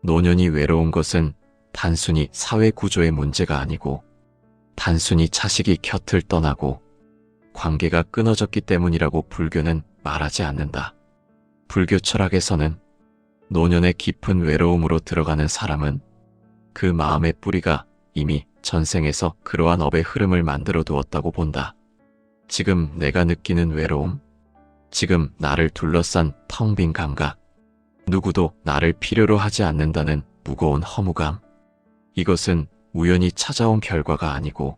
노년이 외로운 것은 단순히 사회 구조의 문제가 아니고 단순히 자식이 곁을 떠나고 관계가 끊어졌기 때문이라고 불교는 말하지 않는다. 불교 철학에서는 노년의 깊은 외로움으로 들어가는 사람은 그 마음의 뿌리가 이미 전생에서 그러한 업의 흐름을 만들어 두었다고 본다. 지금 내가 느끼는 외로움, 지금 나를 둘러싼 텅 빈 감각, 누구도 나를 필요로 하지 않는다는 무거운 허무감, 이것은 우연히 찾아온 결과가 아니고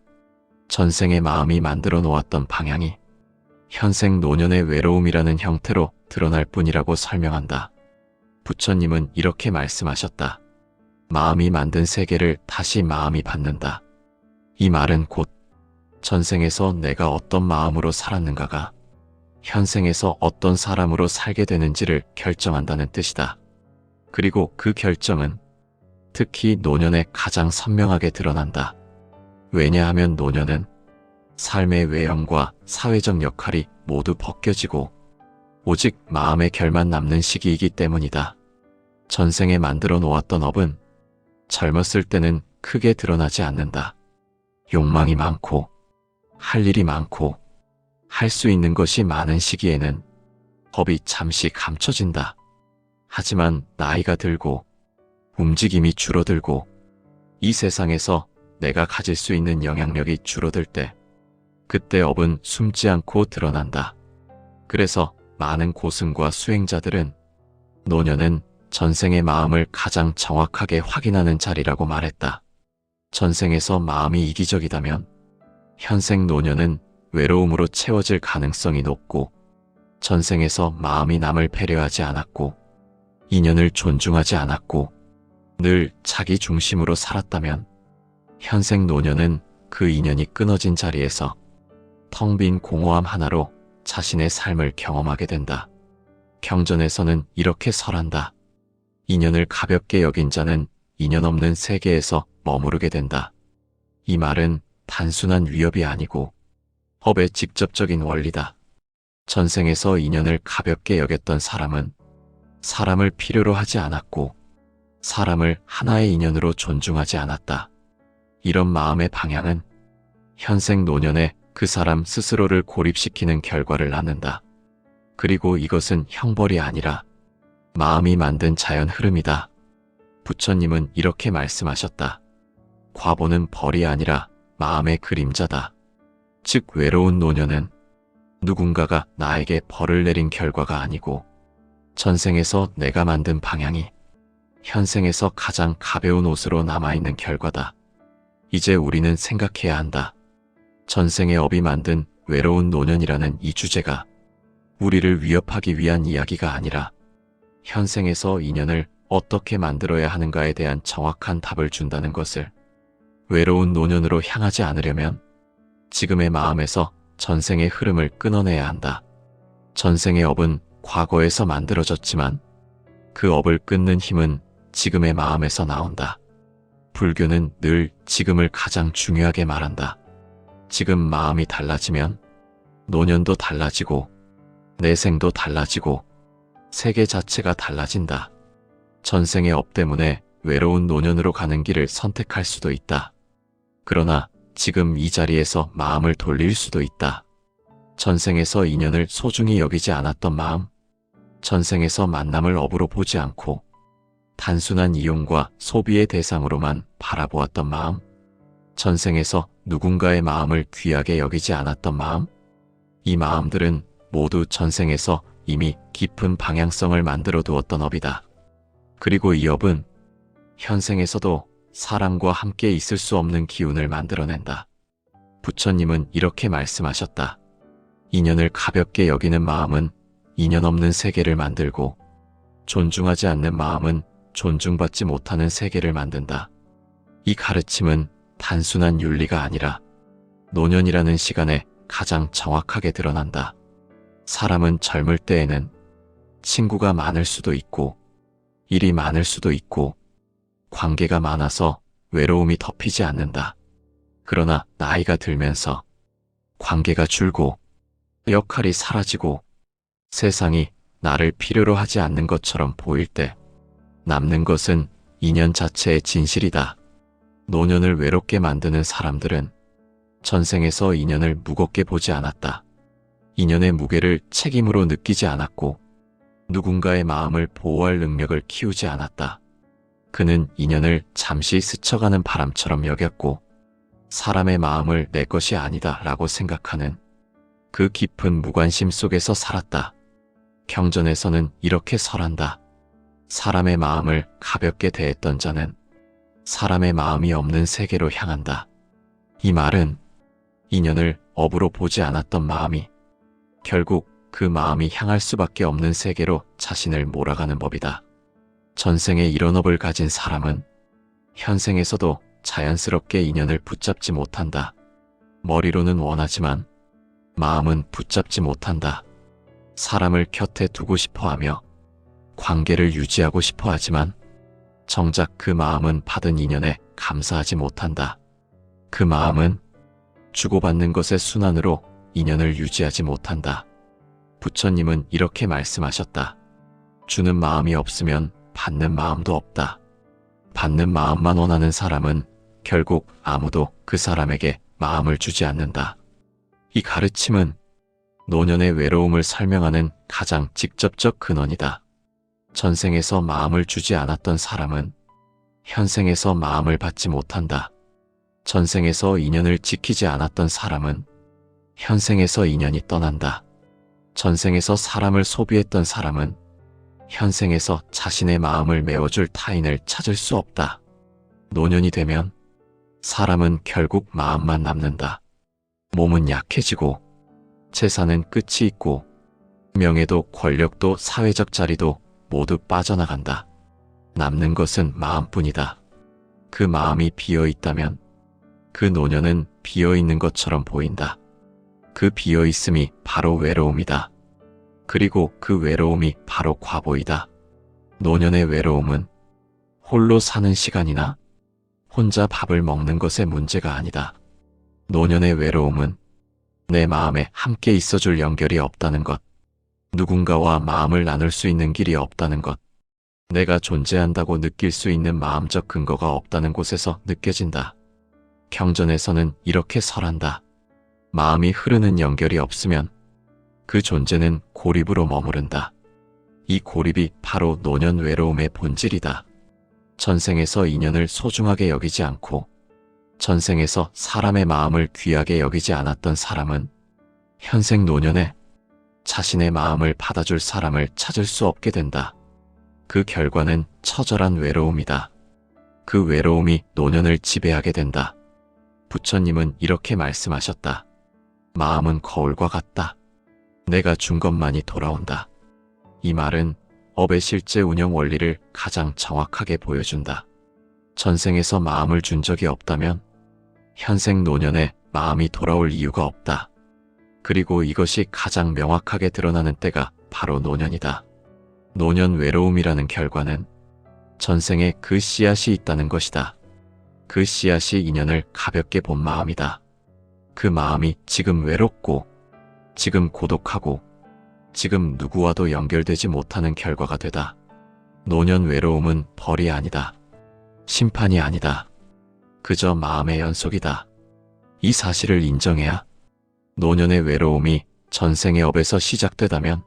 전생의 마음이 만들어 놓았던 방향이 현생 노년의 외로움이라는 형태로 드러날 뿐이라고 설명한다. 부처님은 이렇게 말씀하셨다. 마음이 만든 세계를 다시 마음이 받는다. 이 말은 곧 전생에서 내가 어떤 마음으로 살았는가가 현생에서 어떤 사람으로 살게 되는지를 결정한다는 뜻이다. 그리고 그 결정은 특히 노년에 가장 선명하게 드러난다. 왜냐하면 노년은 삶의 외형과 사회적 역할이 모두 벗겨지고 오직 마음의 결만 남는 시기이기 때문이다. 전생에 만들어 놓았던 업은 젊었을 때는 크게 드러나지 않는다. 욕망이 많고 할 일이 많고 할 수 있는 것이 많은 시기에는 법이 잠시 감춰진다. 하지만 나이가 들고 움직임이 줄어들고 이 세상에서 내가 가질 수 있는 영향력이 줄어들 때 그때 업은 숨지 않고 드러난다. 그래서 많은 고승과 수행자들은 노년은 전생의 마음을 가장 정확하게 확인하는 자리라고 말했다. 전생에서 마음이 이기적이다면 현생 노년은 외로움으로 채워질 가능성이 높고 전생에서 마음이 남을 배려하지 않았고 인연을 존중하지 않았고 늘 자기 중심으로 살았다면 현생 노년은 그 인연이 끊어진 자리에서 텅 빈 공허함 하나로 자신의 삶을 경험하게 된다. 경전에서는 이렇게 설한다. 인연을 가볍게 여긴 자는 인연 없는 세계에서 머무르게 된다. 이 말은 단순한 위협이 아니고 법의 직접적인 원리다. 전생에서 인연을 가볍게 여겼던 사람은 사람을 필요로 하지 않았고 사람을 하나의 인연으로 존중하지 않았다. 이런 마음의 방향은 현생 노년에 그 사람 스스로를 고립시키는 결과를 낳는다. 그리고 이것은 형벌이 아니라 마음이 만든 자연 흐름이다. 부처님은 이렇게 말씀하셨다. 과보는 벌이 아니라 마음의 그림자다. 즉 외로운 노년은 누군가가 나에게 벌을 내린 결과가 아니고 전생에서 내가 만든 방향이 현생에서 가장 가벼운 옷으로 남아있는 결과다. 이제 우리는 생각해야 한다. 전생의 업이 만든 외로운 노년이라는 이 주제가 우리를 위협하기 위한 이야기가 아니라 현생에서 인연을 어떻게 만들어야 하는가에 대한 정확한 답을 준다는 것을, 외로운 노년으로 향하지 않으려면 지금의 마음에서 전생의 흐름을 끊어내야 한다. 전생의 업은 과거에서 만들어졌지만 그 업을 끊는 힘은 지금의 마음에서 나온다. 불교는 늘 지금을 가장 중요하게 말한다. 지금 마음이 달라지면 노년도 달라지고 내생도 달라지고 세계 자체가 달라진다. 전생의 업 때문에 외로운 노년으로 가는 길을 선택할 수도 있다. 그러나 지금 이 자리에서 마음을 돌릴 수도 있다. 전생에서 인연을 소중히 여기지 않았던 마음, 전생에서 만남을 업으로 보지 않고 단순한 이용과 소비의 대상으로만 바라보았던 마음, 전생에서 누군가의 마음을 귀하게 여기지 않았던 마음, 이 마음들은 모두 전생에서 이미 깊은 방향성을 만들어 두었던 업이다. 그리고 이 업은 현생에서도 사람과 함께 있을 수 없는 기운을 만들어낸다. 부처님은 이렇게 말씀하셨다. 인연을 가볍게 여기는 마음은 인연 없는 세계를 만들고 존중하지 않는 마음은 존중받지 못하는 세계를 만든다. 이 가르침은 단순한 윤리가 아니라 노년이라는 시간에 가장 정확하게 드러난다. 사람은 젊을 때에는 친구가 많을 수도 있고 일이 많을 수도 있고 관계가 많아서 외로움이 덮이지 않는다. 그러나 나이가 들면서 관계가 줄고 역할이 사라지고 세상이 나를 필요로 하지 않는 것처럼 보일 때 남는 것은 인연 자체의 진실이다. 노년을 외롭게 만드는 사람들은 전생에서 인연을 무겁게 보지 않았다. 인연의 무게를 책임으로 느끼지 않았고 누군가의 마음을 보호할 능력을 키우지 않았다. 그는 인연을 잠시 스쳐가는 바람처럼 여겼고 사람의 마음을 내 것이 아니다 라고 생각하는 그 깊은 무관심 속에서 살았다. 경전에서는 이렇게 설한다. 사람의 마음을 가볍게 대했던 자는 사람의 마음이 없는 세계로 향한다. 이 말은 인연을 업으로 보지 않았던 마음이 결국 그 마음이 향할 수밖에 없는 세계로 자신을 몰아가는 법이다. 전생에 이런 업을 가진 사람은 현생에서도 자연스럽게 인연을 붙잡지 못한다. 머리로는 원하지만 마음은 붙잡지 못한다. 사람을 곁에 두고 싶어 하며 관계를 유지하고 싶어 하지만 정작 그 마음은 받은 인연에 감사하지 못한다. 그 마음은 주고받는 것의 순환으로 인연을 유지하지 못한다. 부처님은 이렇게 말씀하셨다. 주는 마음이 없으면 받는 마음도 없다. 받는 마음만 원하는 사람은 결국 아무도 그 사람에게 마음을 주지 않는다. 이 가르침은 노년의 외로움을 설명하는 가장 직접적 근원이다. 전생에서 마음을 주지 않았던 사람은 현생에서 마음을 받지 못한다. 전생에서 인연을 지키지 않았던 사람은 현생에서 인연이 떠난다. 전생에서 사람을 소비했던 사람은 현생에서 자신의 마음을 메워줄 타인을 찾을 수 없다. 노년이 되면 사람은 결국 마음만 남는다. 몸은 약해지고 재산은 끝이 있고 명예도 권력도 사회적 자리도 모두 빠져나간다. 남는 것은 마음뿐이다. 그 마음이 비어있다면 그 노년은 비어있는 것처럼 보인다. 그 비어있음이 바로 외로움이다. 그리고 그 외로움이 바로 과보이다. 노년의 외로움은 홀로 사는 시간이나 혼자 밥을 먹는 것의 문제가 아니다. 노년의 외로움은 내 마음에 함께 있어줄 연결이 없다는 것, 누군가와 마음을 나눌 수 있는 길이 없다는 것, 내가 존재한다고 느낄 수 있는 마음적 근거가 없다는 곳에서 느껴진다. 경전에서는 이렇게 설한다. 마음이 흐르는 연결이 없으면 그 존재는 고립으로 머무른다. 이 고립이 바로 노년 외로움의 본질이다. 전생에서 인연을 소중하게 여기지 않고 전생에서 사람의 마음을 귀하게 여기지 않았던 사람은 현생 노년에 자신의 마음을 받아줄 사람을 찾을 수 없게 된다. 그 결과는 처절한 외로움이다. 그 외로움이 노년을 지배하게 된다. 부처님은 이렇게 말씀하셨다. 마음은 거울과 같다. 내가 준 것만이 돌아온다. 이 말은 업의 실제 운영 원리를 가장 정확하게 보여준다. 전생에서 마음을 준 적이 없다면 현생 노년에 마음이 돌아올 이유가 없다. 그리고 이것이 가장 명확하게 드러나는 때가 바로 노년이다. 노년 외로움이라는 결과는 전생에 그 씨앗이 있다는 것이다. 그 씨앗이 인연을 가볍게 본 마음이다. 그 마음이 지금 외롭고 지금 고독하고 지금 누구와도 연결되지 못하는 결과가 되다. 노년 외로움은 벌이 아니다. 심판이 아니다. 그저 마음의 연속이다. 이 사실을 인정해야 노년의 외로움이 전생의 업에서 시작되다면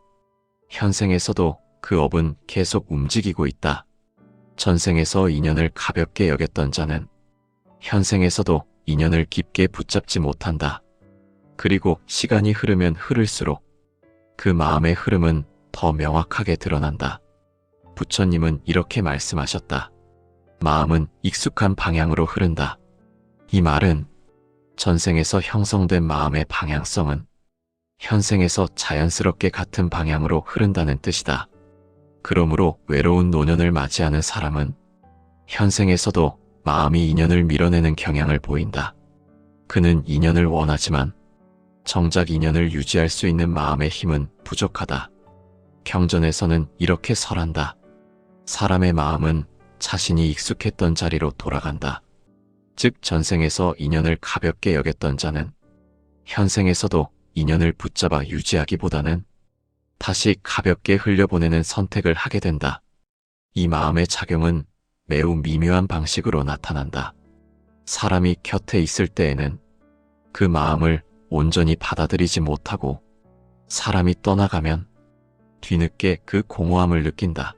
현생에서도 그 업은 계속 움직이고 있다. 전생에서 인연을 가볍게 여겼던 자는 현생에서도 인연을 깊게 붙잡지 못한다. 그리고 시간이 흐르면 흐를수록 그 마음의 흐름은 더 명확하게 드러난다. 부처님은 이렇게 말씀하셨다. 마음은 익숙한 방향으로 흐른다. 이 말은 전생에서 형성된 마음의 방향성은 현생에서 자연스럽게 같은 방향으로 흐른다는 뜻이다. 그러므로 외로운 노년을 맞이하는 사람은 현생에서도 마음이 인연을 밀어내는 경향을 보인다. 그는 인연을 원하지만 정작 인연을 유지할 수 있는 마음의 힘은 부족하다. 경전에서는 이렇게 설한다. 사람의 마음은 자신이 익숙했던 자리로 돌아간다. 즉 전생에서 인연을 가볍게 여겼던 자는 현생에서도 인연을 붙잡아 유지하기보다는 다시 가볍게 흘려보내는 선택을 하게 된다. 이 마음의 작용은 매우 미묘한 방식으로 나타난다. 사람이 곁에 있을 때에는 그 마음을 온전히 받아들이지 못하고 사람이 떠나가면 뒤늦게 그 공허함을 느낀다.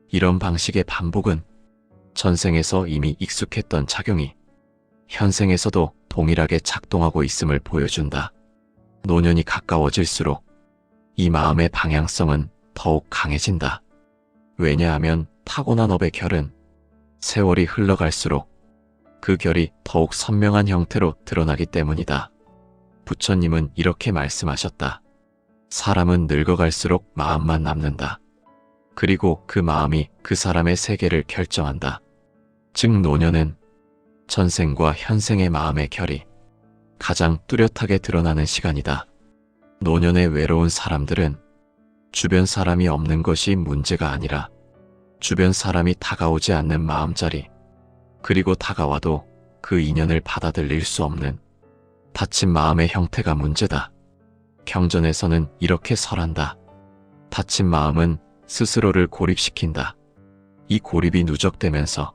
이런 방식의 반복은 전생에서 이미 익숙했던 작용이 현생에서도 동일하게 작동하고 있음을 보여준다. 노년이 가까워질수록 이 마음의 방향성은 더욱 강해진다. 왜냐하면 타고난 업의 결은 세월이 흘러갈수록 그 결이 더욱 선명한 형태로 드러나기 때문이다. 부처님은 이렇게 말씀하셨다. 사람은 늙어갈수록 마음만 남는다. 그리고 그 마음이 그 사람의 세계를 결정한다. 즉 노년은 전생과 현생의 마음의 결이 가장 뚜렷하게 드러나는 시간이다. 노년에 외로운 사람들은 주변 사람이 없는 것이 문제가 아니라 주변 사람이 다가오지 않는 마음자리, 그리고 다가와도 그 인연을 받아들일 수 없는 닫힌 마음의 형태가 문제다. 경전에서는 이렇게 설한다. 닫힌 마음은 스스로를 고립시킨다. 이 고립이 누적되면서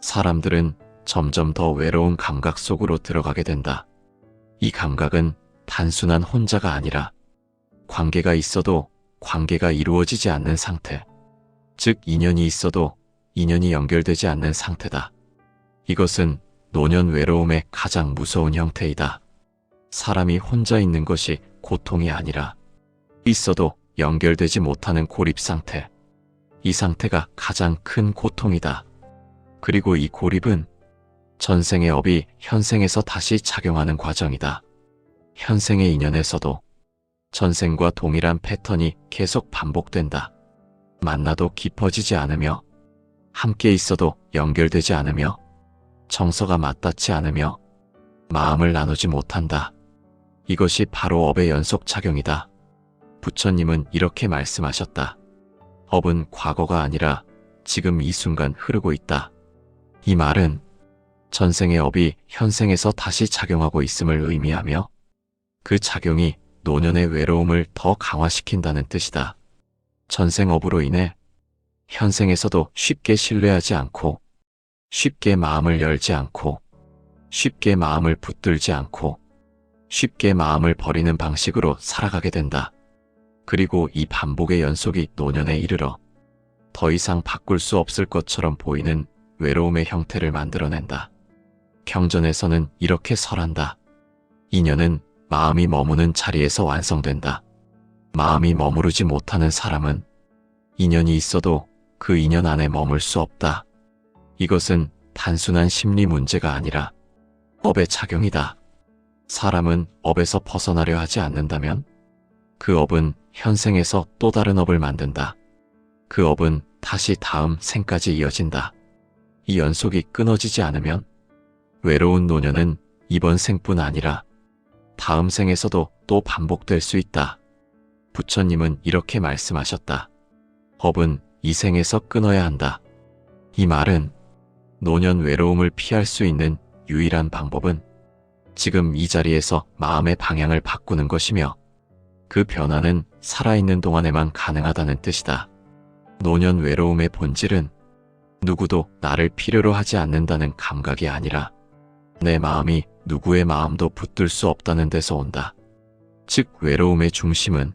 사람들은 점점 더 외로운 감각 속으로 들어가게 된다. 이 감각은 단순한 혼자가 아니라 관계가 있어도 관계가 이루어지지 않는 상태, 즉 인연이 있어도 인연이 연결되지 않는 상태다. 이것은 노년 외로움의 가장 무서운 형태이다. 사람이 혼자 있는 것이 고통이 아니라 있어도 연결되지 못하는 고립 상태, 이 상태가 가장 큰 고통이다. 그리고 이 고립은 전생의 업이 현생에서 다시 작용하는 과정이다. 현생의 인연에서도 전생과 동일한 패턴이 계속 반복된다. 만나도 깊어지지 않으며 함께 있어도 연결되지 않으며 정서가 맞닿지 않으며 마음을 나누지 못한다. 이것이 바로 업의 연속작용이다. 부처님은 이렇게 말씀하셨다. 업은 과거가 아니라 지금 이 순간 흐르고 있다. 이 말은 전생의 업이 현생에서 다시 작용하고 있음을 의미하며 그 작용이 노년의 외로움을 더 강화시킨다는 뜻이다. 전생업으로 인해 현생에서도 쉽게 신뢰하지 않고 쉽게 마음을 열지 않고 쉽게 마음을 붙들지 않고 쉽게 마음을 버리는 방식으로 살아가게 된다. 그리고 이 반복의 연속이 노년에 이르러 더 이상 바꿀 수 없을 것처럼 보이는 외로움의 형태를 만들어낸다. 경전에서는 이렇게 설한다. 인연은 마음이 머무는 자리에서 완성된다. 마음이 머무르지 못하는 사람은 인연이 있어도 그 인연 안에 머물 수 없다. 이것은 단순한 심리 문제가 아니라 업의 작용이다. 사람은 업에서 벗어나려 하지 않는다면 그 업은 현생에서 또 다른 업을 만든다. 그 업은 다시 다음 생까지 이어진다. 이 연속이 끊어지지 않으면 외로운 노년은 이번 생뿐 아니라 다음 생에서도 또 반복될 수 있다. 부처님은 이렇게 말씀하셨다. 업은 이 생에서 끊어야 한다. 이 말은 노년 외로움을 피할 수 있는 유일한 방법은 지금 이 자리에서 마음의 방향을 바꾸는 것이며 그 변화는 살아있는 동안에만 가능하다는 뜻이다. 노년 외로움의 본질은 누구도 나를 필요로 하지 않는다는 감각이 아니라 내 마음이 누구의 마음도 붙들 수 없다는 데서 온다. 즉 외로움의 중심은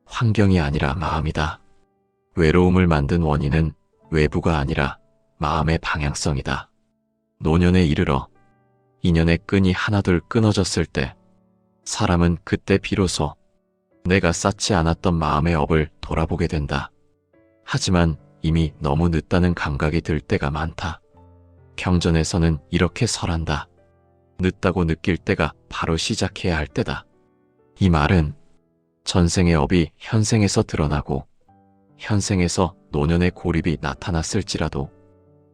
환경이 아니라 마음이다. 외로움을 만든 원인은 외부가 아니라 마음의 방향성이다. 노년에 이르러 인연의 끈이 하나둘 끊어졌을 때 사람은 그때 비로소 내가 쌓지 않았던 마음의 업을 돌아보게 된다. 하지만 이미 너무 늦다는 감각이 들 때가 많다. 경전에서는 이렇게 설한다. 늦다고 느낄 때가 바로 시작해야 할 때다. 이 말은 전생의 업이 현생에서 드러나고 현생에서 노년의 고립이 나타났을지라도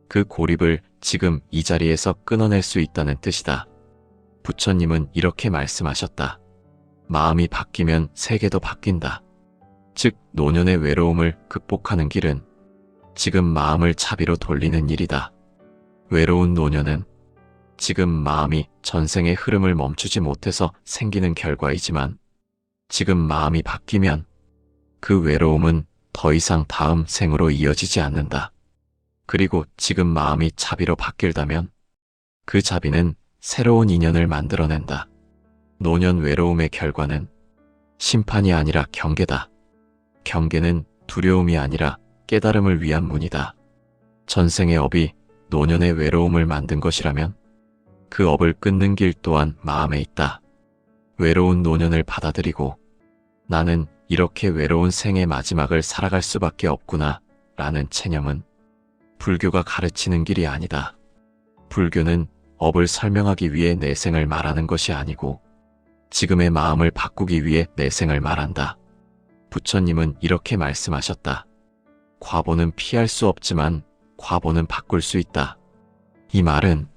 그 고립을 지금 이 자리에서 끊어낼 수 있다는 뜻이다. 부처님은 이렇게 말씀하셨다. 마음이 바뀌면 세계도 바뀐다. 즉 노년의 외로움을 극복하는 길은 지금 마음을 차비로 돌리는 일이다. 외로운 노년은 지금 마음이 전생의 흐름을 멈추지 못해서 생기는 결과이지만 지금 마음이 바뀌면 그 외로움은 더 이상 다음 생으로 이어지지 않는다. 그리고 지금 마음이 자비로 바뀔다면 그 자비는 새로운 인연을 만들어낸다. 노년 외로움의 결과는 심판이 아니라 경계다. 경계는 두려움이 아니라 깨달음을 위한 문이다. 전생의 업이 노년의 외로움을 만든 것이라면 그 업을 끊는 길 또한 마음에 있다. 외로운 노년을 받아들이고 나는 이렇게 외로운 생의 마지막을 살아갈 수밖에 없구나 라는 체념은 불교가 가르치는 길이 아니다. 불교는 업을 설명하기 위해 내 생을 말하는 것이 아니고 지금의 마음을 바꾸기 위해 내 생을 말한다. 부처님은 이렇게 말씀하셨다. 과보는 피할 수 없지만 과보는 바꿀 수 있다. 이 말은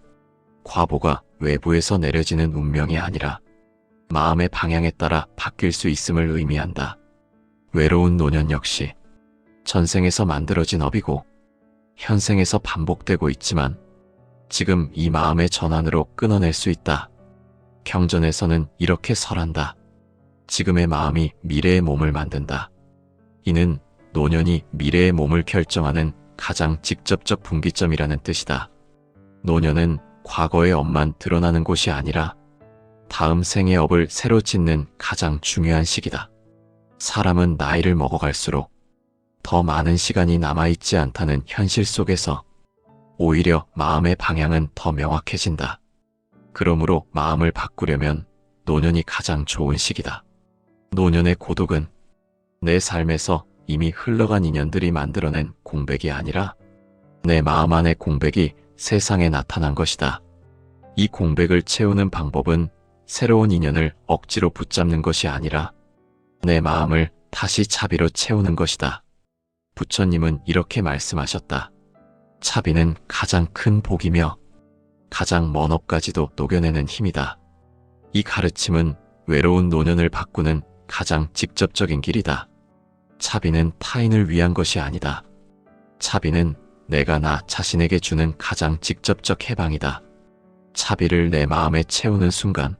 과보가 외부에서 내려지는 운명이 아니라 마음의 방향에 따라 바뀔 수 있음을 의미한다. 외로운 노년 역시 전생에서 만들어진 업이고 현생에서 반복되고 있지만 지금 이 마음의 전환으로 끊어낼 수 있다. 경전에서는 이렇게 설한다. 지금의 마음이 미래의 몸을 만든다. 이는 노년이 미래의 몸을 결정하는 가장 직접적 분기점이라는 뜻이다. 노년은 과거의 업만 드러나는 곳이 아니라 다음 생의 업을 새로 짓는 가장 중요한 시기다. 사람은 나이를 먹어갈수록 더 많은 시간이 남아있지 않다는 현실 속에서 오히려 마음의 방향은 더 명확해진다. 그러므로 마음을 바꾸려면 노년이 가장 좋은 시기다. 노년의 고독은 내 삶에서 이미 흘러간 인연들이 만들어낸 공백이 아니라 내 마음 안의 공백이 세상에 나타난 것이다. 이 공백을 채우는 방법은 새로운 인연을 억지로 붙잡는 것이 아니라 내 마음을 다시 자비로 채우는 것이다. 부처님은 이렇게 말씀하셨다. 자비는 가장 큰 복이며 가장 먼 업까지도 녹여내는 힘이다. 이 가르침은 외로운 노년을 바꾸는 가장 직접적인 길이다. 자비는 타인을 위한 것이 아니다. 자비는 내가 나 자신에게 주는 가장 직접적 해방이다. 자비를 내 마음에 채우는 순간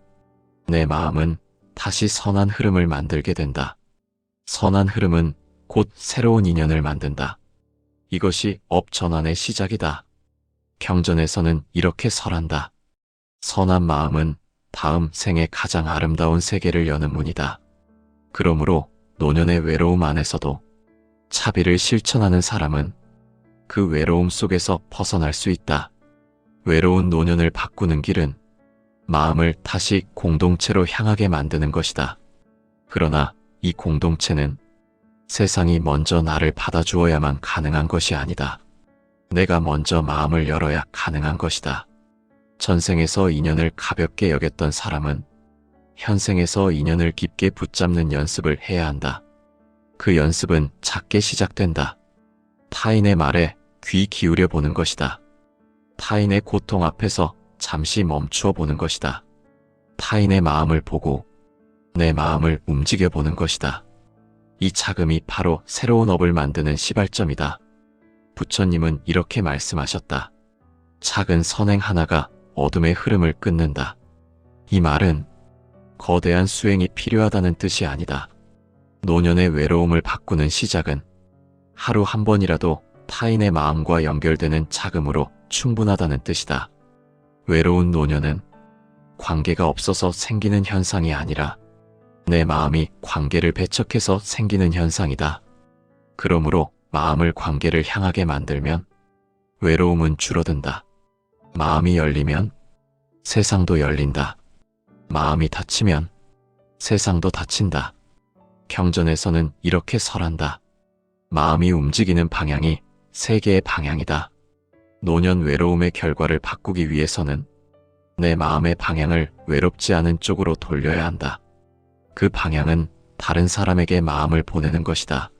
내 마음은 다시 선한 흐름을 만들게 된다. 선한 흐름은 곧 새로운 인연을 만든다. 이것이 업 전환의 시작이다. 경전에서는 이렇게 설한다. 선한 마음은 다음 생의 가장 아름다운 세계를 여는 문이다. 그러므로 노년의 외로움 안에서도 자비를 실천하는 사람은 그 외로움 속에서 벗어날 수 있다. 외로운 노년을 바꾸는 길은 마음을 다시 공동체로 향하게 만드는 것이다. 그러나 이 공동체는 세상이 먼저 나를 받아주어야만 가능한 것이 아니다. 내가 먼저 마음을 열어야 가능한 것이다. 전생에서 인연을 가볍게 여겼던 사람은 현생에서 인연을 깊게 붙잡는 연습을 해야 한다. 그 연습은 작게 시작된다. 타인의 말에 귀 기울여 보는 것이다. 타인의 고통 앞에서 잠시 멈추어 보는 것이다. 타인의 마음을 보고 내 마음을 움직여 보는 것이다. 이 자금이 바로 새로운 업을 만드는 시발점이다. 부처님은 이렇게 말씀하셨다. 작은 선행 하나가 어둠의 흐름을 끊는다. 이 말은 거대한 수행이 필요하다는 뜻이 아니다. 노년의 외로움을 바꾸는 시작은 하루 한 번이라도 타인의 마음과 연결되는 자금으로 충분하다는 뜻이다. 외로운 노년은 관계가 없어서 생기는 현상이 아니라 내 마음이 관계를 배척해서 생기는 현상이다. 그러므로 마음을 관계를 향하게 만들면 외로움은 줄어든다. 마음이 열리면 세상도 열린다. 마음이 닫히면 세상도 닫힌다. 경전에서는 이렇게 설한다. 마음이 움직이는 방향이 세계의 방향이다. 노년 외로움의 결과를 바꾸기 위해서는 내 마음의 방향을 외롭지 않은 쪽으로 돌려야 한다. 그 방향은 다른 사람에게 마음을 보내는 것이다.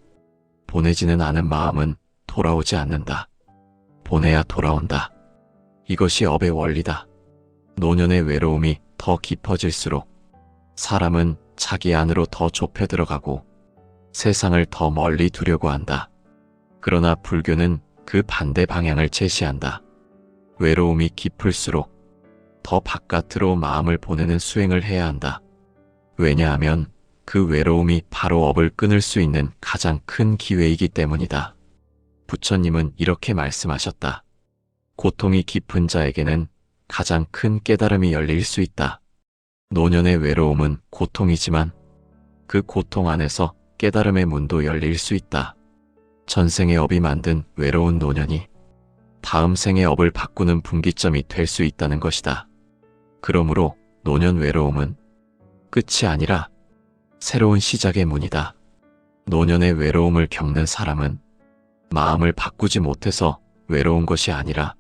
보내지는 않은 마음은 돌아오지 않는다. 보내야 돌아온다. 이것이 업의 원리다. 노년의 외로움이 더 깊어질수록 사람은 자기 안으로 더 좁혀 들어가고 세상을 더 멀리 두려고 한다. 그러나 불교는 그 반대 방향을 제시한다. 외로움이 깊을수록 더 바깥으로 마음을 보내는 수행을 해야 한다. 왜냐하면 그 외로움이 바로 업을 끊을 수 있는 가장 큰 기회이기 때문이다. 부처님은 이렇게 말씀하셨다. 고통이 깊은 자에게는 가장 큰 깨달음이 열릴 수 있다. 노년의 외로움은 고통이지만 그 고통 안에서 깨달음의 문도 열릴 수 있다. 전생의 업이 만든 외로운 노년이 다음 생의 업을 바꾸는 분기점이 될 수 있다는 것이다. 그러므로 노년 외로움은 끝이 아니라 새로운 시작의 문이다. 노년의 외로움을 겪는 사람은 마음을 바꾸지 못해서 외로운 것이 아니라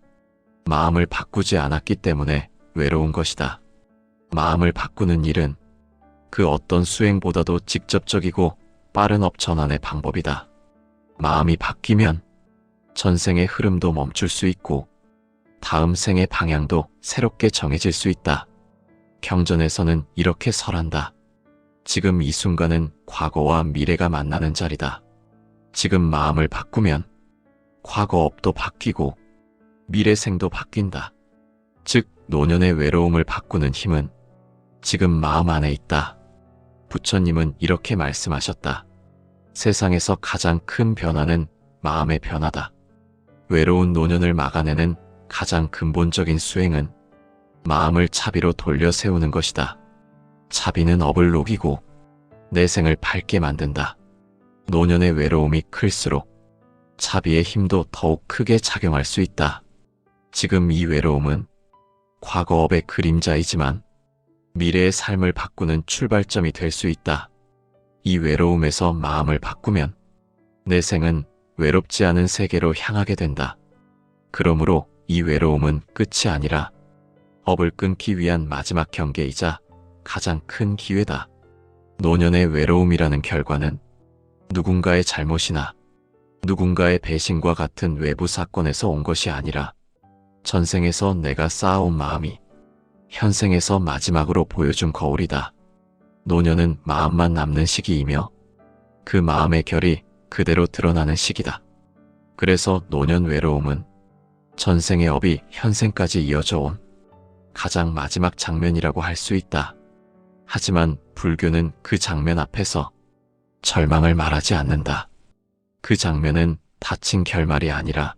마음을 바꾸지 않았기 때문에 외로운 것이다. 마음을 바꾸는 일은 그 어떤 수행보다도 직접적이고 빠른 업 전환의 방법이다. 마음이 바뀌면 전생의 흐름도 멈출 수 있고 다음 생의 방향도 새롭게 정해질 수 있다. 경전에서는 이렇게 설한다. 지금 이 순간은 과거와 미래가 만나는 자리다. 지금 마음을 바꾸면 과거 업도 바뀌고 미래 생도 바뀐다. 즉 노년의 외로움을 바꾸는 힘은 지금 마음 안에 있다. 부처님은 이렇게 말씀하셨다. 세상에서 가장 큰 변화는 마음의 변화다. 외로운 노년을 막아내는 가장 근본적인 수행은 마음을 차비로 돌려 세우는 것이다. 차비는 업을 녹이고 내생을 밝게 만든다. 노년의 외로움이 클수록 차비의 힘도 더욱 크게 작용할 수 있다. 지금 이 외로움은 과거 업의 그림자이지만 미래의 삶을 바꾸는 출발점이 될 수 있다. 이 외로움에서 마음을 바꾸면 내생은 외롭지 않은 세계로 향하게 된다. 그러므로 이 외로움은 끝이 아니라 업을 끊기 위한 마지막 경계이자 가장 큰 기회다. 노년의 외로움이라는 결과는 누군가의 잘못이나 누군가의 배신과 같은 외부 사건에서 온 것이 아니라 전생에서 내가 쌓아온 마음이 현생에서 마지막으로 보여준 거울이다. 노년은 마음만 남는 시기이며 그 마음의 결이 그대로 드러나는 시기다. 그래서 노년 외로움은 전생의 업이 현생까지 이어져 온 가장 마지막 장면이라고 할 수 있다. 하지만 불교는 그 장면 앞에서 절망을 말하지 않는다. 그 장면은 닫힌 결말이 아니라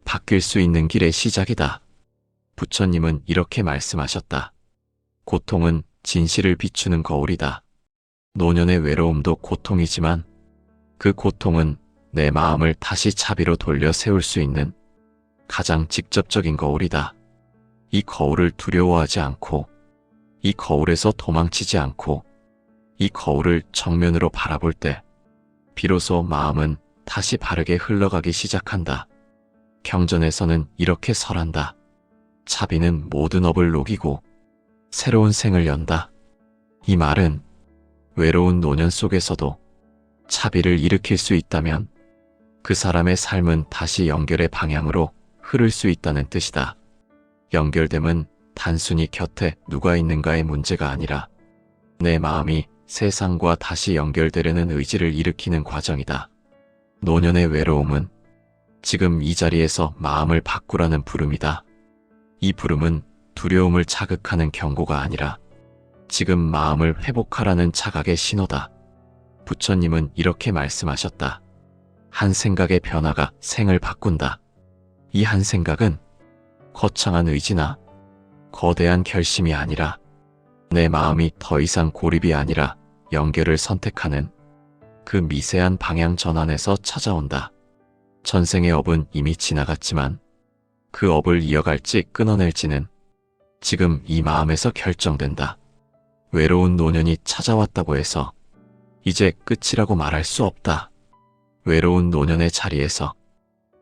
바뀔 수 있는 길의 시작이다. 부처님은 이렇게 말씀하셨다. 고통은 진실을 비추는 거울이다. 노년의 외로움도 고통이지만 그 고통은 내 마음을 다시 차비로 돌려 세울 수 있는 가장 직접적인 거울이다. 이 거울을 두려워하지 않고 이 거울에서 도망치지 않고 이 거울을 정면으로 바라볼 때 비로소 마음은 다시 바르게 흘러가기 시작한다. 경전에서는 이렇게 설한다. 차비는 모든 업을 녹이고 새로운 생을 연다. 이 말은 외로운 노년 속에서도 차비를 일으킬 수 있다면 그 사람의 삶은 다시 연결의 방향으로 흐를 수 있다는 뜻이다. 연결됨은 단순히 곁에 누가 있는가의 문제가 아니라 내 마음이 세상과 다시 연결되려는 의지를 일으키는 과정이다. 노년의 외로움은 지금 이 자리에서 마음을 바꾸라는 부름이다. 이 부름은 두려움을 자극하는 경고가 아니라 지금 마음을 회복하라는 자각의 신호다. 부처님은 이렇게 말씀하셨다. 한 생각의 변화가 생을 바꾼다. 이 한 생각은 거창한 의지나 거대한 결심이 아니라 내 마음이 더 이상 고립이 아니라 연결을 선택하는 그 미세한 방향 전환에서 찾아온다. 전생의 업은 이미 지나갔지만 그 업을 이어갈지 끊어낼지는 지금 이 마음에서 결정된다. 외로운 노년이 찾아왔다고 해서 이제 끝이라고 말할 수 없다. 외로운 노년의 자리에서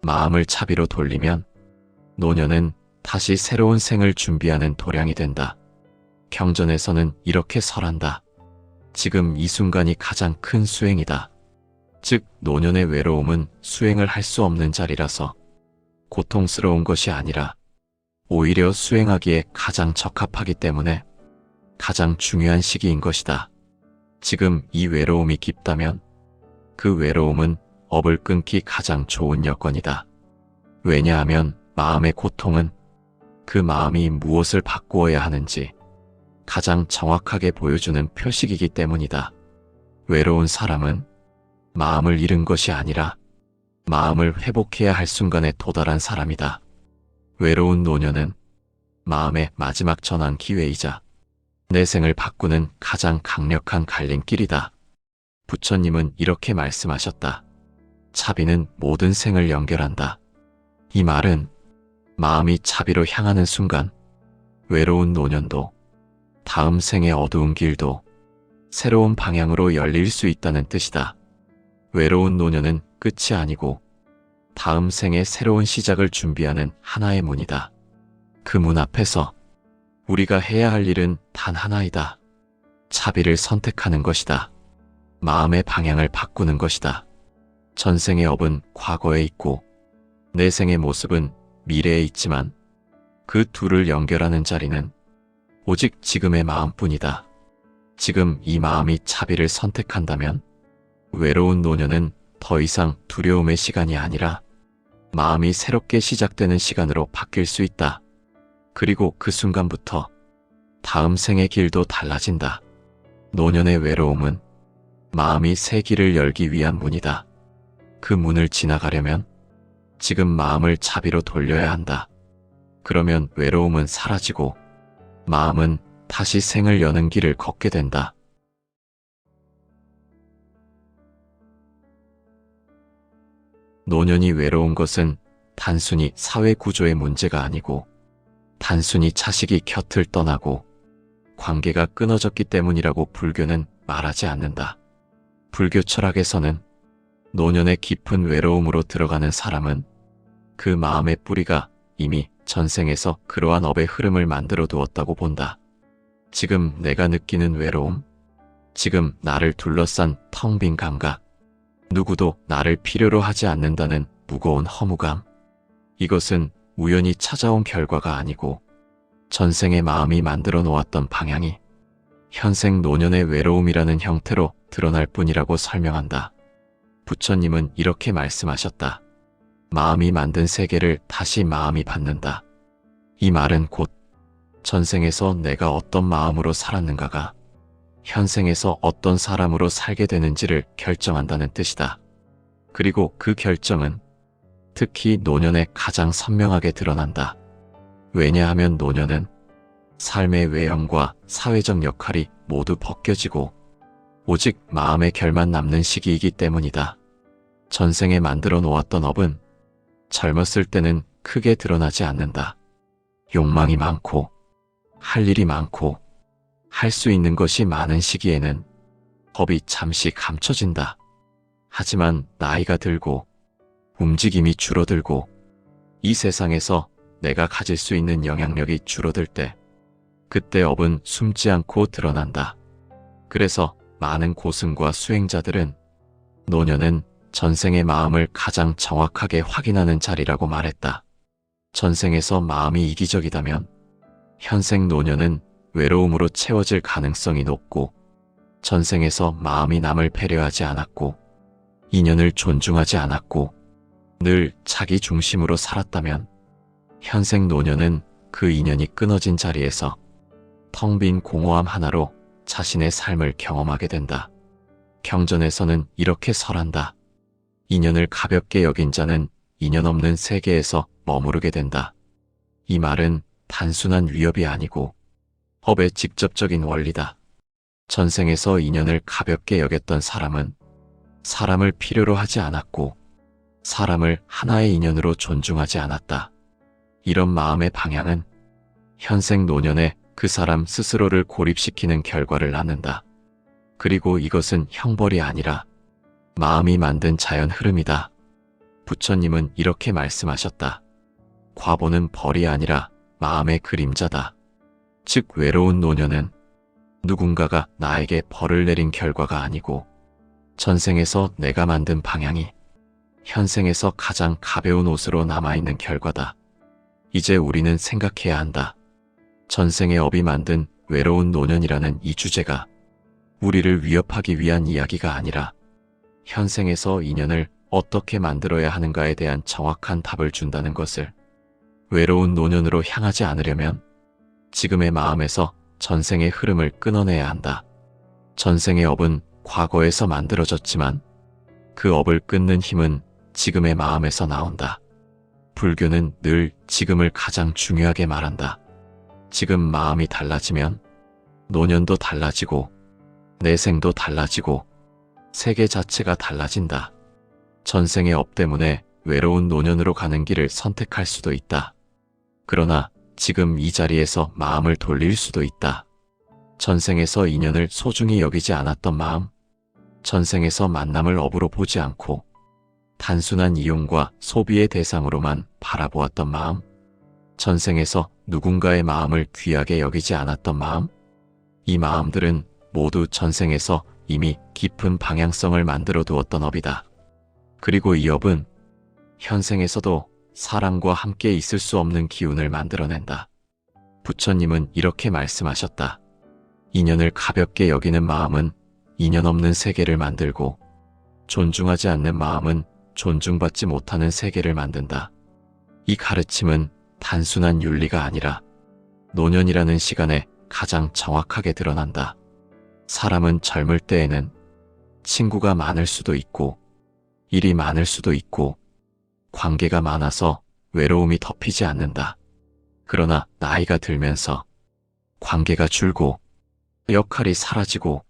마음을 차비로 돌리면 노년은 다시 새로운 생을 준비하는 도량이 된다. 경전에서는 이렇게 설한다. 지금 이 순간이 가장 큰 수행이다. 즉 노년의 외로움은 수행을 할 수 없는 자리라서 고통스러운 것이 아니라 오히려 수행하기에 가장 적합하기 때문에 가장 중요한 시기인 것이다. 지금 이 외로움이 깊다면 그 외로움은 업을 끊기 가장 좋은 여건이다. 왜냐하면 마음의 고통은 그 마음이 무엇을 바꾸어야 하는지 가장 정확하게 보여주는 표식이기 때문이다. 외로운 사람은 마음을 잃은 것이 아니라 마음을 회복해야 할 순간에 도달한 사람이다. 외로운 노년은 마음의 마지막 전환 기회이자 내 생을 바꾸는 가장 강력한 갈림길이다. 부처님은 이렇게 말씀하셨다. 차비는 모든 생을 연결한다. 이 말은 마음이 차비로 향하는 순간 외로운 노년도 다음 생의 어두운 길도 새로운 방향으로 열릴 수 있다는 뜻이다. 외로운 노년은 끝이 아니고 다음 생의 새로운 시작을 준비하는 하나의 문이다. 그 문 앞에서 우리가 해야 할 일은 단 하나이다. 차비를 선택하는 것이다. 마음의 방향을 바꾸는 것이다. 전생의 업은 과거에 있고 내 생의 모습은 미래에 있지만 그 둘을 연결하는 자리는 오직 지금의 마음뿐이다. 지금 이 마음이 차비를 선택한다면 외로운 노년은 더 이상 두려움의 시간이 아니라 마음이 새롭게 시작되는 시간으로 바뀔 수 있다. 그리고 그 순간부터 다음 생의 길도 달라진다. 노년의 외로움은 마음이 새 길을 열기 위한 문이다. 그 문을 지나가려면 지금 마음을 차비로 돌려야 한다. 그러면 외로움은 사라지고 마음은 다시 생을 여는 길을 걷게 된다. 노년이 외로운 것은 단순히 사회 구조의 문제가 아니고 단순히 자식이 곁을 떠나고 관계가 끊어졌기 때문이라고 불교는 말하지 않는다. 불교 철학에서는 노년의 깊은 외로움으로 들어가는 사람은 그 마음의 뿌리가 이미 전생에서 그러한 업의 흐름을 만들어 두었다고 본다. 지금 내가 느끼는 외로움, 지금 나를 둘러싼 텅 빈 감각, 누구도 나를 필요로 하지 않는다는 무거운 허무감, 이것은 우연히 찾아온 결과가 아니고 전생의 마음이 만들어 놓았던 방향이 현생 노년의 외로움이라는 형태로 드러날 뿐이라고 설명한다. 부처님은 이렇게 말씀하셨다. 마음이 만든 세계를 다시 마음이 받는다. 이 말은 곧 전생에서 내가 어떤 마음으로 살았는가가 현생에서 어떤 사람으로 살게 되는지를 결정한다는 뜻이다. 그리고 그 결정은 특히 노년에 가장 선명하게 드러난다. 왜냐하면 노년은 삶의 외형과 사회적 역할이 모두 벗겨지고 오직 마음의 결만 남는 시기이기 때문이다. 전생에 만들어 놓았던 업은 젊었을 때는 크게 드러나지 않는다. 욕망이 많고 할 일이 많고 할 수 있는 것이 많은 시기에는 법이 잠시 감춰진다. 하지만 나이가 들고 움직임이 줄어들고 이 세상에서 내가 가질 수 있는 영향력이 줄어들 때 그때 업은 숨지 않고 드러난다. 그래서 많은 고승과 수행자들은 노년은 전생의 마음을 가장 정확하게 확인하는 자리라고 말했다. 전생에서 마음이 이기적이다면 현생 노년은 외로움으로 채워질 가능성이 높고 전생에서 마음이 남을 배려하지 않았고 인연을 존중하지 않았고 늘 자기 중심으로 살았다면 현생 노년은 그 인연이 끊어진 자리에서 텅 빈 공허함 하나로 자신의 삶을 경험하게 된다. 경전에서는 이렇게 설한다. 인연을 가볍게 여긴 자는 인연 없는 세계에서 머무르게 된다. 이 말은 단순한 위협이 아니고 법의 직접적인 원리다. 전생에서 인연을 가볍게 여겼던 사람은 사람을 필요로 하지 않았고 사람을 하나의 인연으로 존중하지 않았다. 이런 마음의 방향은 현생 노년에 그 사람 스스로를 고립시키는 결과를 낳는다. 그리고 이것은 형벌이 아니라 마음이 만든 자연 흐름이다. 부처님은 이렇게 말씀하셨다. 과보는 벌이 아니라 마음의 그림자다. 즉 외로운 노년은 누군가가 나에게 벌을 내린 결과가 아니고 전생에서 내가 만든 방향이 현생에서 가장 가벼운 옷으로 남아있는 결과다. 이제 우리는 생각해야 한다. 전생의 업이 만든 외로운 노년이라는 이 주제가 우리를 위협하기 위한 이야기가 아니라 현생에서 인연을 어떻게 만들어야 하는가에 대한 정확한 답을 준다는 것을, 외로운 노년으로 향하지 않으려면 지금의 마음에서 전생의 흐름을 끊어내야 한다. 전생의 업은 과거에서 만들어졌지만 그 업을 끊는 힘은 지금의 마음에서 나온다. 불교는 늘 지금을 가장 중요하게 말한다. 지금 마음이 달라지면 노년도 달라지고 내 생도 달라지고 세계 자체가 달라진다. 전생의 업 때문에 외로운 노년으로 가는 길을 선택할 수도 있다. 그러나 지금 이 자리에서 마음을 돌릴 수도 있다. 전생에서 인연을 소중히 여기지 않았던 마음, 전생에서 만남을 업으로 보지 않고 단순한 이용과 소비의 대상으로만 바라보았던 마음, 전생에서 누군가의 마음을 귀하게 여기지 않았던 마음, 이 마음들은 모두 전생에서 이미 깊은 방향성을 만들어 두었던 업이다. 그리고 이 업은 현생에서도 사람과 함께 있을 수 없는 기운을 만들어낸다. 부처님은 이렇게 말씀하셨다. 인연을 가볍게 여기는 마음은 인연 없는 세계를 만들고 존중하지 않는 마음은 존중받지 못하는 세계를 만든다. 이 가르침은 단순한 윤리가 아니라 노년이라는 시간에 가장 정확하게 드러난다. 사람은 젊을 때에는 친구가 많을 수도 있고 일이 많을 수도 있고 관계가 많아서 외로움이 덮이지 않는다. 그러나 나이가 들면서 관계가 줄고 역할이 사라지고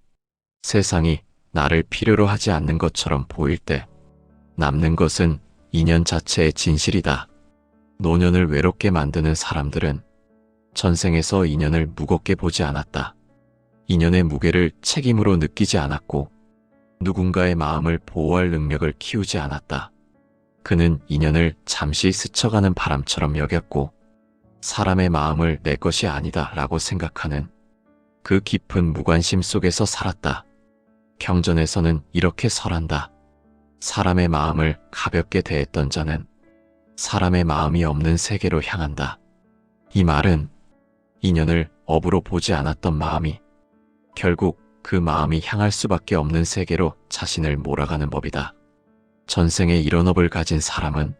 세상이 나를 필요로 하지 않는 것처럼 보일 때 남는 것은 인연 자체의 진실이다. 노년을 외롭게 만드는 사람들은 전생에서 인연을 무겁게 보지 않았다. 인연의 무게를 책임으로 느끼지 않았고 누군가의 마음을 보호할 능력을 키우지 않았다. 그는 인연을 잠시 스쳐가는 바람처럼 여겼고 사람의 마음을 내 것이 아니다 라고 생각하는 그 깊은 무관심 속에서 살았다. 경전에서는 이렇게 설한다. 사람의 마음을 가볍게 대했던 자는 사람의 마음이 없는 세계로 향한다. 이 말은 인연을 업으로 보지 않았던 마음이 결국 그 마음이 향할 수밖에 없는 세계로 자신을 몰아가는 법이다. 전생에 이런 업을 가진 사람은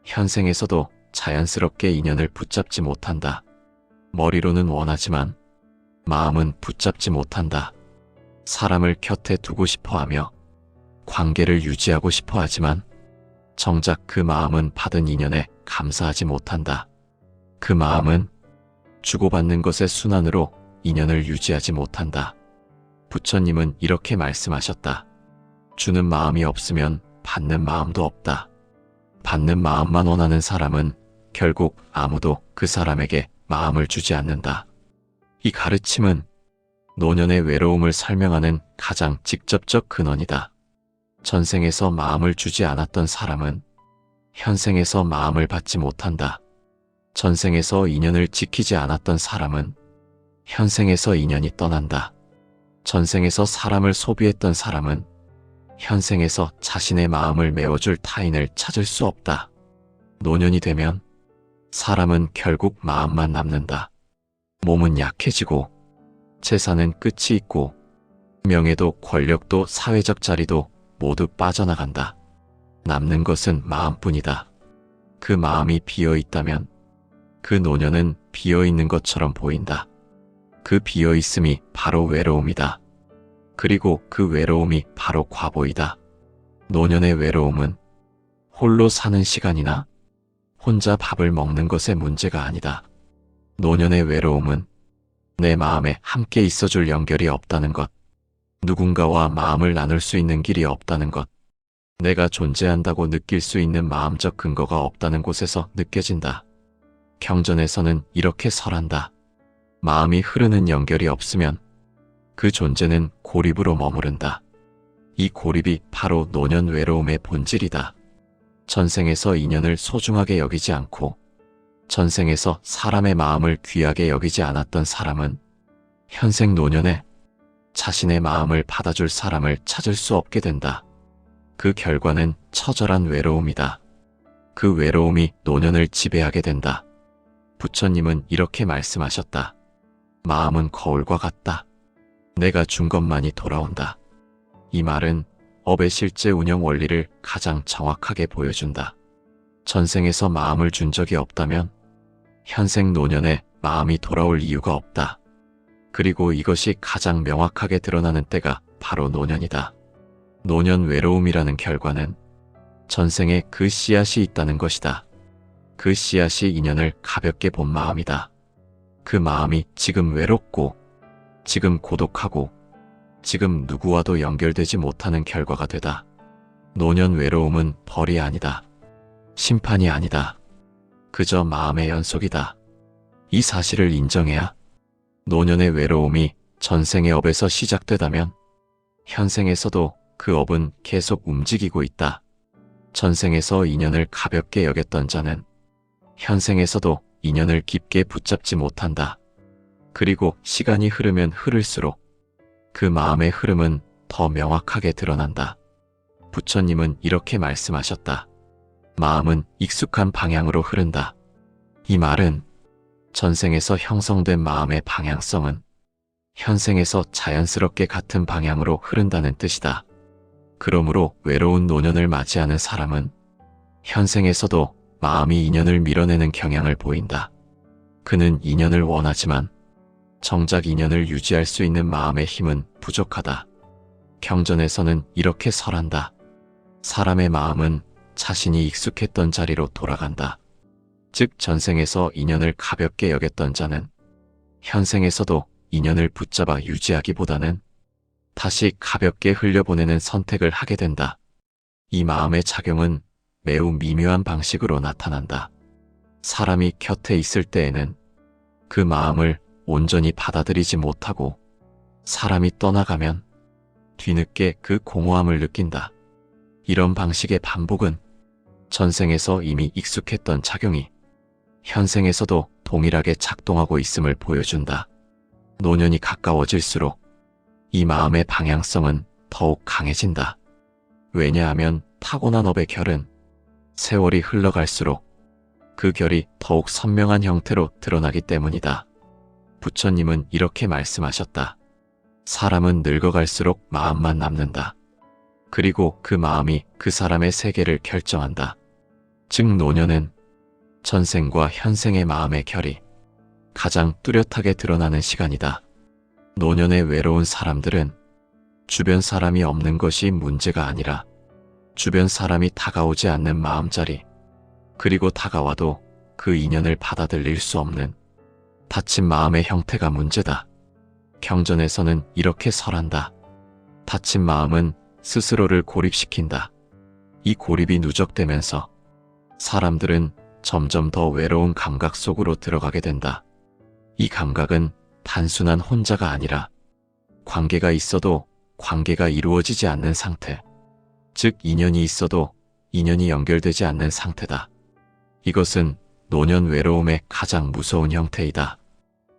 현생에서도 자연스럽게 인연을 붙잡지 못한다. 머리로는 원하지만 마음은 붙잡지 못한다. 사람을 곁에 두고 싶어 하며 관계를 유지하고 싶어 하지만 정작 그 마음은 받은 인연에 감사하지 못한다. 그 마음은 주고받는 것의 순환으로 인연을 유지하지 못한다. 부처님은 이렇게 말씀하셨다. 주는 마음이 없으면 받는 마음도 없다. 받는 마음만 원하는 사람은 결국 아무도 그 사람에게 마음을 주지 않는다. 이 가르침은 노년의 외로움을 설명하는 가장 직접적 근원이다. 전생에서 마음을 주지 않았던 사람은 현생에서 마음을 받지 못한다. 전생에서 인연을 지키지 않았던 사람은 현생에서 인연이 떠난다. 전생에서 사람을 소비했던 사람은 현생에서 자신의 마음을 메워줄 타인을 찾을 수 없다. 노년이 되면 사람은 결국 마음만 남는다. 몸은 약해지고 재산은 끝이 있고 명예도 권력도 사회적 자리도 모두 빠져나간다. 남는 것은 마음뿐이다. 그 마음이 비어있다면 그 노년은 비어있는 것처럼 보인다. 그 비어있음이 바로 외로움이다. 그리고 그 외로움이 바로 과보이다. 노년의 외로움은 홀로 사는 시간이나 혼자 밥을 먹는 것의 문제가 아니다. 노년의 외로움은 내 마음에 함께 있어줄 연결이 없다는 것, 누군가와 마음을 나눌 수 있는 길이 없다는 것, 내가 존재한다고 느낄 수 있는 마음적 근거가 없다는 곳에서 느껴진다. 경전에서는 이렇게 설한다. 마음이 흐르는 연결이 없으면 그 존재는 고립으로 머무른다. 이 고립이 바로 노년 외로움의 본질이다. 전생에서 인연을 소중하게 여기지 않고 전생에서 사람의 마음을 귀하게 여기지 않았던 사람은 현생 노년에 자신의 마음을 받아줄 사람을 찾을 수 없게 된다. 그 결과는 처절한 외로움이다. 그 외로움이 노년을 지배하게 된다. 부처님은 이렇게 말씀하셨다. 마음은 거울과 같다. 내가 준 것만이 돌아온다. 이 말은 업의 실제 운영 원리를 가장 정확하게 보여준다. 전생에서 마음을 준 적이 없다면 현생 노년에 마음이 돌아올 이유가 없다. 그리고 이것이 가장 명확하게 드러나는 때가 바로 노년이다. 노년 외로움이라는 결과는 전생에 그 씨앗이 있다는 것이다. 그 씨앗이 인연을 가볍게 본 마음이다. 그 마음이 지금 외롭고, 지금 고독하고, 지금 누구와도 연결되지 못하는 결과가 되다. 노년 외로움은 벌이 아니다. 심판이 아니다. 그저 마음의 연속이다. 이 사실을 인정해야 노년의 외로움이 전생의 업에서 시작되다면 현생에서도 그 업은 계속 움직이고 있다. 전생에서 인연을 가볍게 여겼던 자는 현생에서도 인연을 깊게 붙잡지 못한다. 그리고 시간이 흐르면 흐를수록 그 마음의 흐름은 더 명확하게 드러난다. 부처님은 이렇게 말씀하셨다. 마음은 익숙한 방향으로 흐른다. 이 말은 전생에서 형성된 마음의 방향성은 현생에서 자연스럽게 같은 방향으로 흐른다는 뜻이다. 그러므로 외로운 노년을 맞이하는 사람은 현생에서도 마음이 인연을 밀어내는 경향을 보인다. 그는 인연을 원하지만 정작 인연을 유지할 수 있는 마음의 힘은 부족하다. 경전에서는 이렇게 설한다. 사람의 마음은 자신이 익숙했던 자리로 돌아간다. 즉 전생에서 인연을 가볍게 여겼던 자는 현생에서도 인연을 붙잡아 유지하기보다는 다시 가볍게 흘려보내는 선택을 하게 된다. 이 마음의 작용은 매우 미묘한 방식으로 나타난다. 사람이 곁에 있을 때에는 그 마음을 온전히 받아들이지 못하고 사람이 떠나가면 뒤늦게 그 공허함을 느낀다. 이런 방식의 반복은 전생에서 이미 익숙했던 작용이 현생에서도 동일하게 작동하고 있음을 보여준다. 노년이 가까워질수록 이 마음의 방향성은 더욱 강해진다. 왜냐하면 타고난 업의 결은 세월이 흘러갈수록 그 결이 더욱 선명한 형태로 드러나기 때문이다. 부처님은 이렇게 말씀하셨다. 사람은 늙어갈수록 마음만 남는다. 그리고 그 마음이 그 사람의 세계를 결정한다. 즉 노년은 전생과 현생의 마음의 결이 가장 뚜렷하게 드러나는 시간이다. 노년에 외로운 사람들은 주변 사람이 없는 것이 문제가 아니라 주변 사람이 다가오지 않는 마음자리, 그리고 다가와도 그 인연을 받아들일 수 없는 닫힌 마음의 형태가 문제다. 경전에서는 이렇게 설한다. 닫힌 마음은 스스로를 고립시킨다. 이 고립이 누적되면서 사람들은 점점 더 외로운 감각 속으로 들어가게 된다. 이 감각은 단순한 혼자가 아니라 관계가 있어도 관계가 이루어지지 않는 상태, 즉 인연이 있어도 인연이 연결되지 않는 상태다. 이것은 노년 외로움의 가장 무서운 형태이다.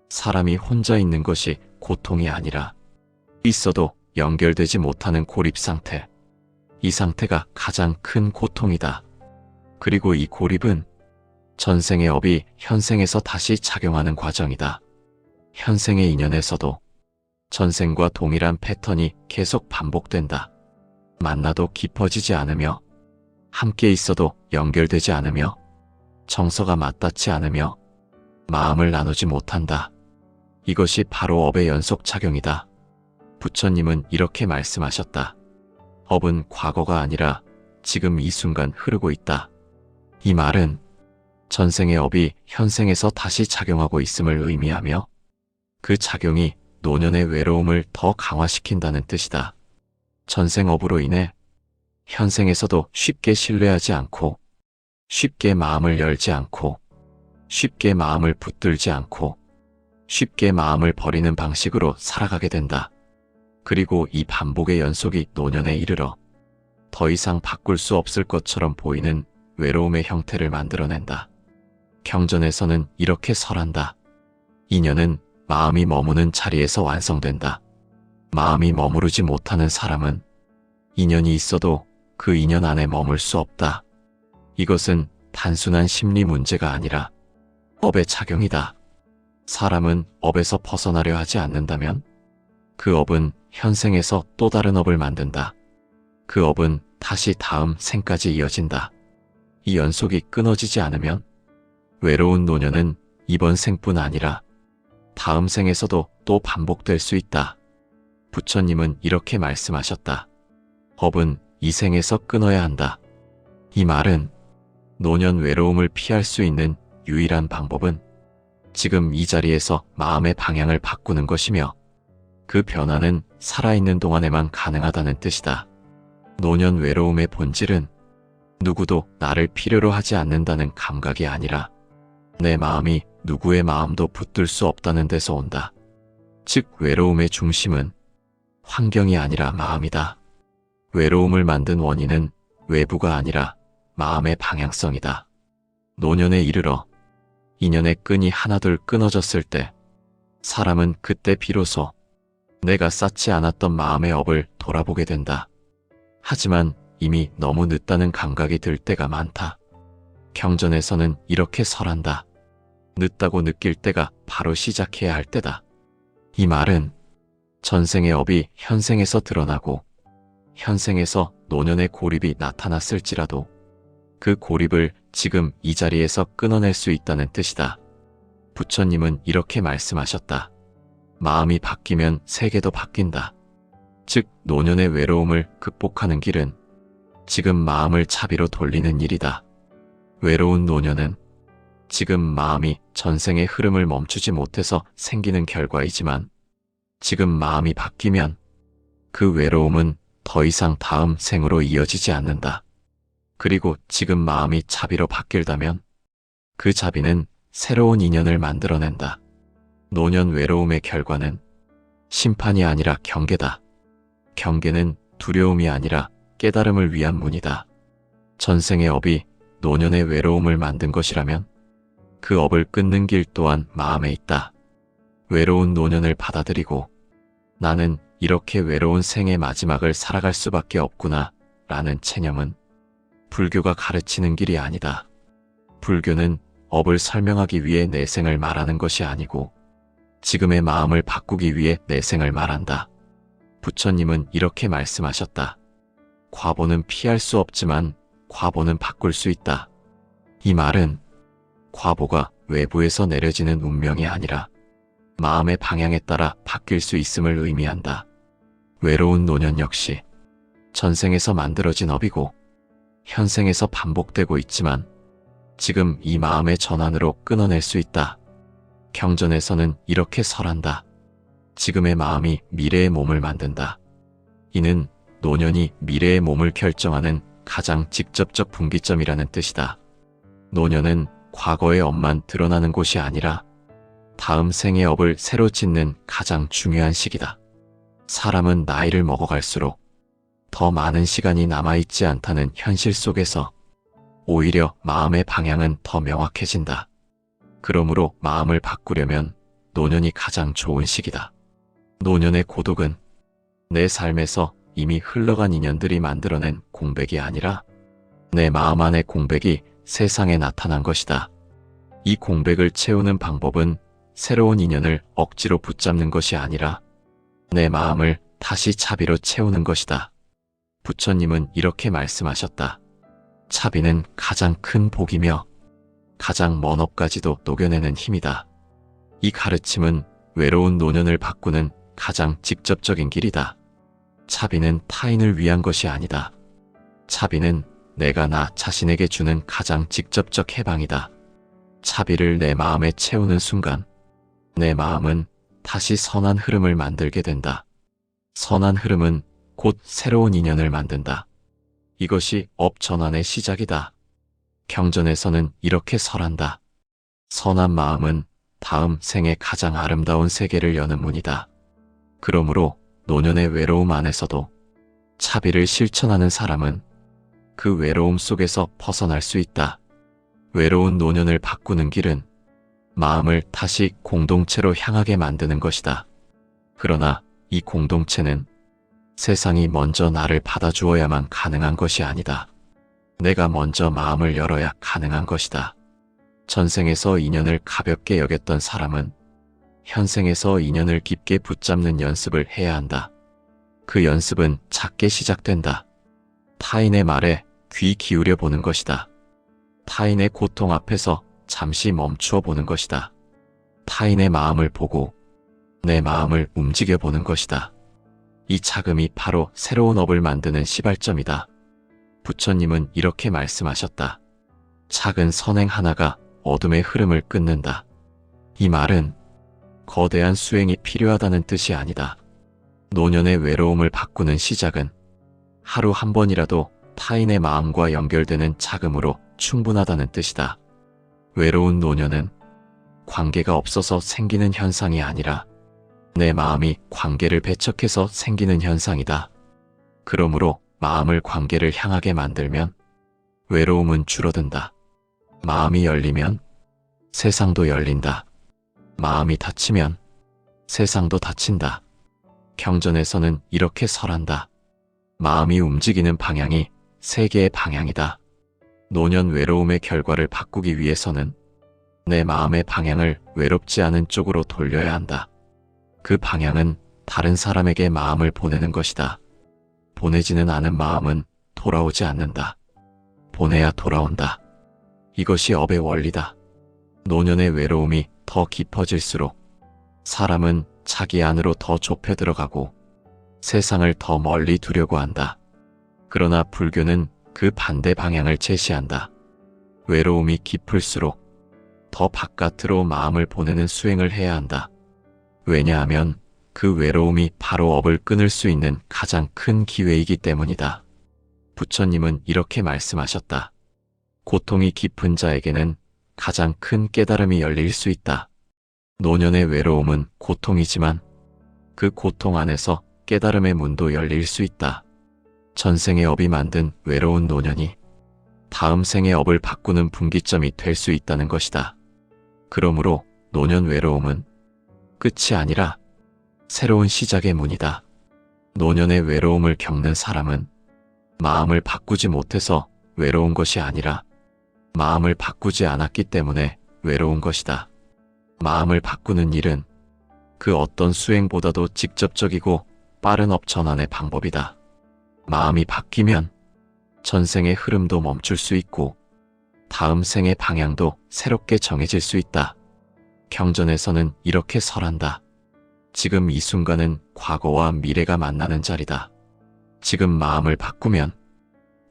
사람이 혼자 있는 것이 고통이 아니라 있어도 연결되지 못하는 고립 상태, 이 상태가 가장 큰 고통이다. 그리고 이 고립은 전생의 업이 현생에서 다시 작용하는 과정이다. 현생의 인연에서도 전생과 동일한 패턴이 계속 반복된다. 만나도 깊어지지 않으며, 함께 있어도 연결되지 않으며, 정서가 맞닿지 않으며, 마음을 나누지 못한다. 이것이 바로 업의 연속작용이다. 부처님은 이렇게 말씀하셨다. 업은 과거가 아니라 지금 이 순간 흐르고 있다. 이 말은 전생의 업이 현생에서 다시 작용하고 있음을 의미하며 그 작용이 노년의 외로움을 더 강화시킨다는 뜻이다. 전생 업으로 인해 현생에서도 쉽게 신뢰하지 않고, 쉽게 마음을 열지 않고, 쉽게 마음을 붙들지 않고, 쉽게 마음을 버리는 방식으로 살아가게 된다. 그리고 이 반복의 연속이 노년에 이르러 더 이상 바꿀 수 없을 것처럼 보이는 외로움의 형태를 만들어낸다. 경전에서는 이렇게 설한다. 인연은 마음이 머무는 자리에서 완성된다. 마음이 머무르지 못하는 사람은 인연이 있어도 그 인연 안에 머물 수 없다. 이것은 단순한 심리 문제가 아니라 업의 작용이다. 사람은 업에서 벗어나려 하지 않는다면 그 업은 현생에서 또 다른 업을 만든다. 그 업은 다시 다음 생까지 이어진다. 이 연속이 끊어지지 않으면 외로운 노년은 이번 생뿐 아니라 다음 생에서도 또 반복될 수 있다. 부처님은 이렇게 말씀하셨다. 업은 이 생에서 끊어야 한다. 이 말은 노년 외로움을 피할 수 있는 유일한 방법은 지금 이 자리에서 마음의 방향을 바꾸는 것이며 그 변화는 살아있는 동안에만 가능하다는 뜻이다. 노년 외로움의 본질은 누구도 나를 필요로 하지 않는다는 감각이 아니라 내 마음이 누구의 마음도 붙들 수 없다는 데서 온다. 즉 외로움의 중심은 환경이 아니라 마음이다. 외로움을 만든 원인은 외부가 아니라 마음의 방향성이다. 노년에 이르러 인연의 끈이 하나둘 끊어졌을 때 사람은 그때 비로소 내가 쌓지 않았던 마음의 업을 돌아보게 된다. 하지만 이미 너무 늦다는 감각이 들 때가 많다. 경전에서는 이렇게 설한다. 늦다고 느낄 때가 바로 시작해야 할 때다. 이 말은 전생의 업이 현생에서 드러나고 현생에서 노년의 고립이 나타났을지라도 그 고립을 지금 이 자리에서 끊어낼 수 있다는 뜻이다. 부처님은 이렇게 말씀하셨다. 마음이 바뀌면 세계도 바뀐다. 즉 노년의 외로움을 극복하는 길은 지금 마음을 차비로 돌리는 일이다. 외로운 노년은 지금 마음이 전생의 흐름을 멈추지 못해서 생기는 결과이지만 지금 마음이 바뀌면 그 외로움은 더 이상 다음 생으로 이어지지 않는다. 그리고 지금 마음이 자비로 바뀔다면 그 자비는 새로운 인연을 만들어낸다. 노년 외로움의 결과는 심판이 아니라 경계다. 경계는 두려움이 아니라 깨달음을 위한 문이다. 전생의 업이 노년의 외로움을 만든 것이라면 그 업을 끊는 길 또한 마음에 있다. 외로운 노년을 받아들이고 나는 이렇게 외로운 생의 마지막을 살아갈 수밖에 없구나 라는 체념은 불교가 가르치는 길이 아니다. 불교는 업을 설명하기 위해 내 생을 말하는 것이 아니고 지금의 마음을 바꾸기 위해 내 생을 말한다. 부처님은 이렇게 말씀하셨다. 과보는 피할 수 없지만 과보는 바꿀 수 있다. 이 말은 과보가 외부에서 내려지는 운명이 아니라 마음의 방향에 따라 바뀔 수 있음을 의미한다. 외로운 노년 역시 전생에서 만들어진 업이고 현생에서 반복되고 있지만 지금 이 마음의 전환으로 끊어낼 수 있다. 경전에서는 이렇게 설한다. 지금의 마음이 미래의 몸을 만든다. 이는 노년이 미래의 몸을 결정하는 가장 직접적 분기점이라는 뜻이다. 노년은 과거의 업만 드러나는 곳이 아니라 다음 생의 업을 새로 짓는 가장 중요한 시기다. 사람은 나이를 먹어갈수록 더 많은 시간이 남아있지 않다는 현실 속에서 오히려 마음의 방향은 더 명확해진다. 그러므로 마음을 바꾸려면 노년이 가장 좋은 시기다. 노년의 고독은 내 삶에서 이미 흘러간 인연들이 만들어낸 공백이 아니라 내 마음 안의 공백이 세상에 나타난 것이다. 이 공백을 채우는 방법은 새로운 인연을 억지로 붙잡는 것이 아니라 내 마음을 다시 차비로 채우는 것이다. 부처님은 이렇게 말씀하셨다. 차비는 가장 큰 복이며 가장 먼 업까지도 녹여내는 힘이다. 이 가르침은 외로운 노년을 바꾸는 가장 직접적인 길이다. 차비는 타인을 위한 것이 아니다. 차비는 내가 나 자신에게 주는 가장 직접적 해방이다. 차비를 내 마음에 채우는 순간 내 마음은 다시 선한 흐름을 만들게 된다. 선한 흐름은 곧 새로운 인연을 만든다. 이것이 업 전환의 시작이다. 경전에서는 이렇게 설한다. 선한 마음은 다음 생의 가장 아름다운 세계를 여는 문이다. 그러므로 노년의 외로움 안에서도 차비를 실천하는 사람은 그 외로움 속에서 벗어날 수 있다. 외로운 노년을 바꾸는 길은 마음을 다시 공동체로 향하게 만드는 것이다. 그러나 이 공동체는 세상이 먼저 나를 받아주어야만 가능한 것이 아니다. 내가 먼저 마음을 열어야 가능한 것이다. 전생에서 인연을 가볍게 여겼던 사람은 현생에서 인연을 깊게 붙잡는 연습을 해야 한다. 그 연습은 작게 시작된다. 타인의 말에 귀 기울여 보는 것이다. 타인의 고통 앞에서 잠시 멈추어 보는 것이다. 타인의 마음을 보고 내 마음을 움직여 보는 것이다. 이 자금이 바로 새로운 업을 만드는 시발점이다. 부처님은 이렇게 말씀하셨다. 작은 선행 하나가 어둠의 흐름을 끊는다. 이 말은 거대한 수행이 필요하다는 뜻이 아니다. 노년의 외로움을 바꾸는 시작은 하루 한 번이라도 타인의 마음과 연결되는 자금으로 충분하다는 뜻이다. 외로운 노년은 관계가 없어서 생기는 현상이 아니라 내 마음이 관계를 배척해서 생기는 현상이다. 그러므로 마음을 관계를 향하게 만들면 외로움은 줄어든다. 마음이 열리면 세상도 열린다. 마음이 닫히면 세상도 닫힌다. 경전에서는 이렇게 설한다. 마음이 움직이는 방향이 세계의 방향이다. 노년 외로움의 결과를 바꾸기 위해서는 내 마음의 방향을 외롭지 않은 쪽으로 돌려야 한다. 그 방향은 다른 사람에게 마음을 보내는 것이다. 보내지는 않은 마음은 돌아오지 않는다. 보내야 돌아온다. 이것이 업의 원리다. 노년의 외로움이 더 깊어질수록 사람은 자기 안으로 더 좁혀 들어가고 세상을 더 멀리 두려고 한다. 그러나 불교는 그 반대 방향을 제시한다. 외로움이 깊을수록 더 바깥으로 마음을 보내는 수행을 해야 한다. 왜냐하면 그 외로움이 바로 업을 끊을 수 있는 가장 큰 기회이기 때문이다. 부처님은 이렇게 말씀하셨다. 고통이 깊은 자에게는 가장 큰 깨달음이 열릴 수 있다. 노년의 외로움은 고통이지만 그 고통 안에서 깨달음의 문도 열릴 수 있다. 전생의 업이 만든 외로운 노년이 다음 생의 업을 바꾸는 분기점이 될 수 있다는 것이다. 그러므로 노년 외로움은 끝이 아니라 새로운 시작의 문이다. 노년의 외로움을 겪는 사람은 마음을 바꾸지 못해서 외로운 것이 아니라 마음을 바꾸지 않았기 때문에 외로운 것이다. 마음을 바꾸는 일은 그 어떤 수행보다도 직접적이고 빠른 업 전환의 방법이다. 마음이 바뀌면 전생의 흐름도 멈출 수 있고 다음 생의 방향도 새롭게 정해질 수 있다. 경전에서는 이렇게 설한다. 지금 이 순간은 과거와 미래가 만나는 자리다. 지금 마음을 바꾸면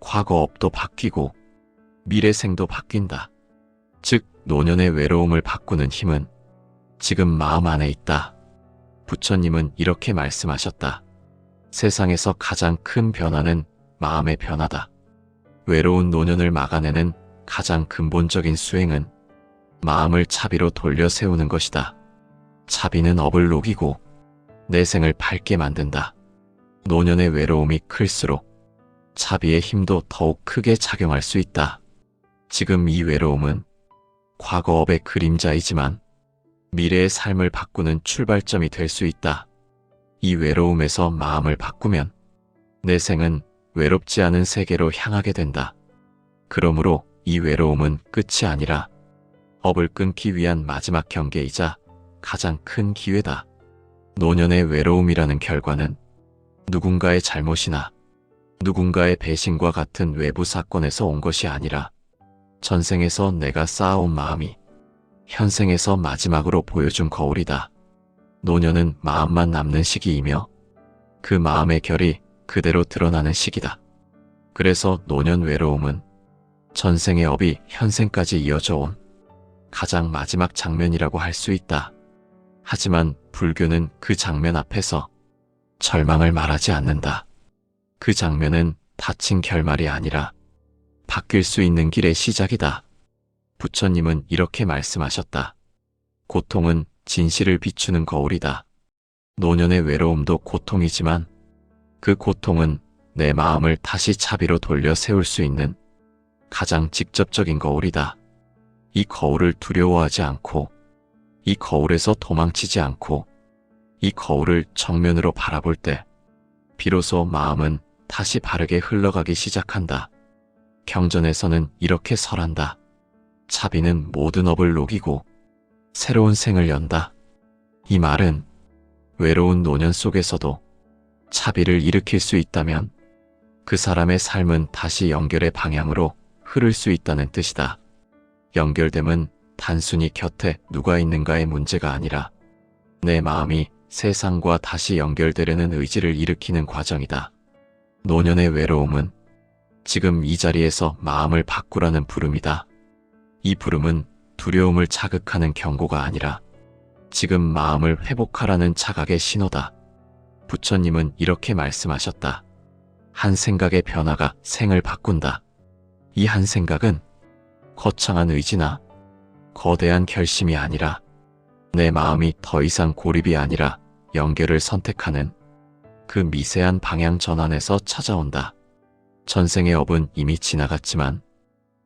과거 업도 바뀌고 미래 생도 바뀐다. 즉 노년의 외로움을 바꾸는 힘은 지금 마음 안에 있다. 부처님은 이렇게 말씀하셨다. 세상에서 가장 큰 변화는 마음의 변화다. 외로운 노년을 막아내는 가장 근본적인 수행은 마음을 차비로 돌려 세우는 것이다. 차비는 업을 녹이고 내생을 밝게 만든다. 노년의 외로움이 클수록 차비의 힘도 더욱 크게 작용할 수 있다. 지금 이 외로움은 과거 업의 그림자이지만 미래의 삶을 바꾸는 출발점이 될 수 있다. 이 외로움에서 마음을 바꾸면 내생은 외롭지 않은 세계로 향하게 된다. 그러므로 이 외로움은 끝이 아니라 업을 끊기 위한 마지막 경계이자 가장 큰 기회다. 노년의 외로움이라는 결과는 누군가의 잘못이나 누군가의 배신과 같은 외부 사건에서 온 것이 아니라 전생에서 내가 쌓아온 마음이 현생에서 마지막으로 보여준 거울이다. 노년은 마음만 남는 시기이며 그 마음의 결이 그대로 드러나는 시기다. 그래서 노년 외로움은 전생의 업이 현생까지 이어져 온 가장 마지막 장면이라고 할 수 있다. 하지만 불교는 그 장면 앞에서 절망을 말하지 않는다. 그 장면은 닫힌 결말이 아니라 바뀔 수 있는 길의 시작이다. 부처님은 이렇게 말씀하셨다. 고통은 진실을 비추는 거울이다. 노년의 외로움도 고통이지만 그 고통은 내 마음을 다시 차비로 돌려 세울 수 있는 가장 직접적인 거울이다. 이 거울을 두려워하지 않고 이 거울에서 도망치지 않고 이 거울을 정면으로 바라볼 때 비로소 마음은 다시 바르게 흘러가기 시작한다. 경전에서는 이렇게 설한다. 차비는 모든 업을 녹이고 새로운 생을 연다. 이 말은 외로운 노년 속에서도 차비를 일으킬 수 있다면 그 사람의 삶은 다시 연결의 방향으로 흐를 수 있다는 뜻이다. 연결됨은 단순히 곁에 누가 있는가의 문제가 아니라 내 마음이 세상과 다시 연결되려는 의지를 일으키는 과정이다. 노년의 외로움은 지금 이 자리에서 마음을 바꾸라는 부름이다. 이 부름은 두려움을 자극하는 경고가 아니라 지금 마음을 회복하라는 자각의 신호다. 부처님은 이렇게 말씀하셨다. 한 생각의 변화가 생을 바꾼다. 이 한 생각은 거창한 의지나 거대한 결심이 아니라 내 마음이 더 이상 고립이 아니라 연결을 선택하는 그 미세한 방향 전환에서 찾아온다. 전생의 업은 이미 지나갔지만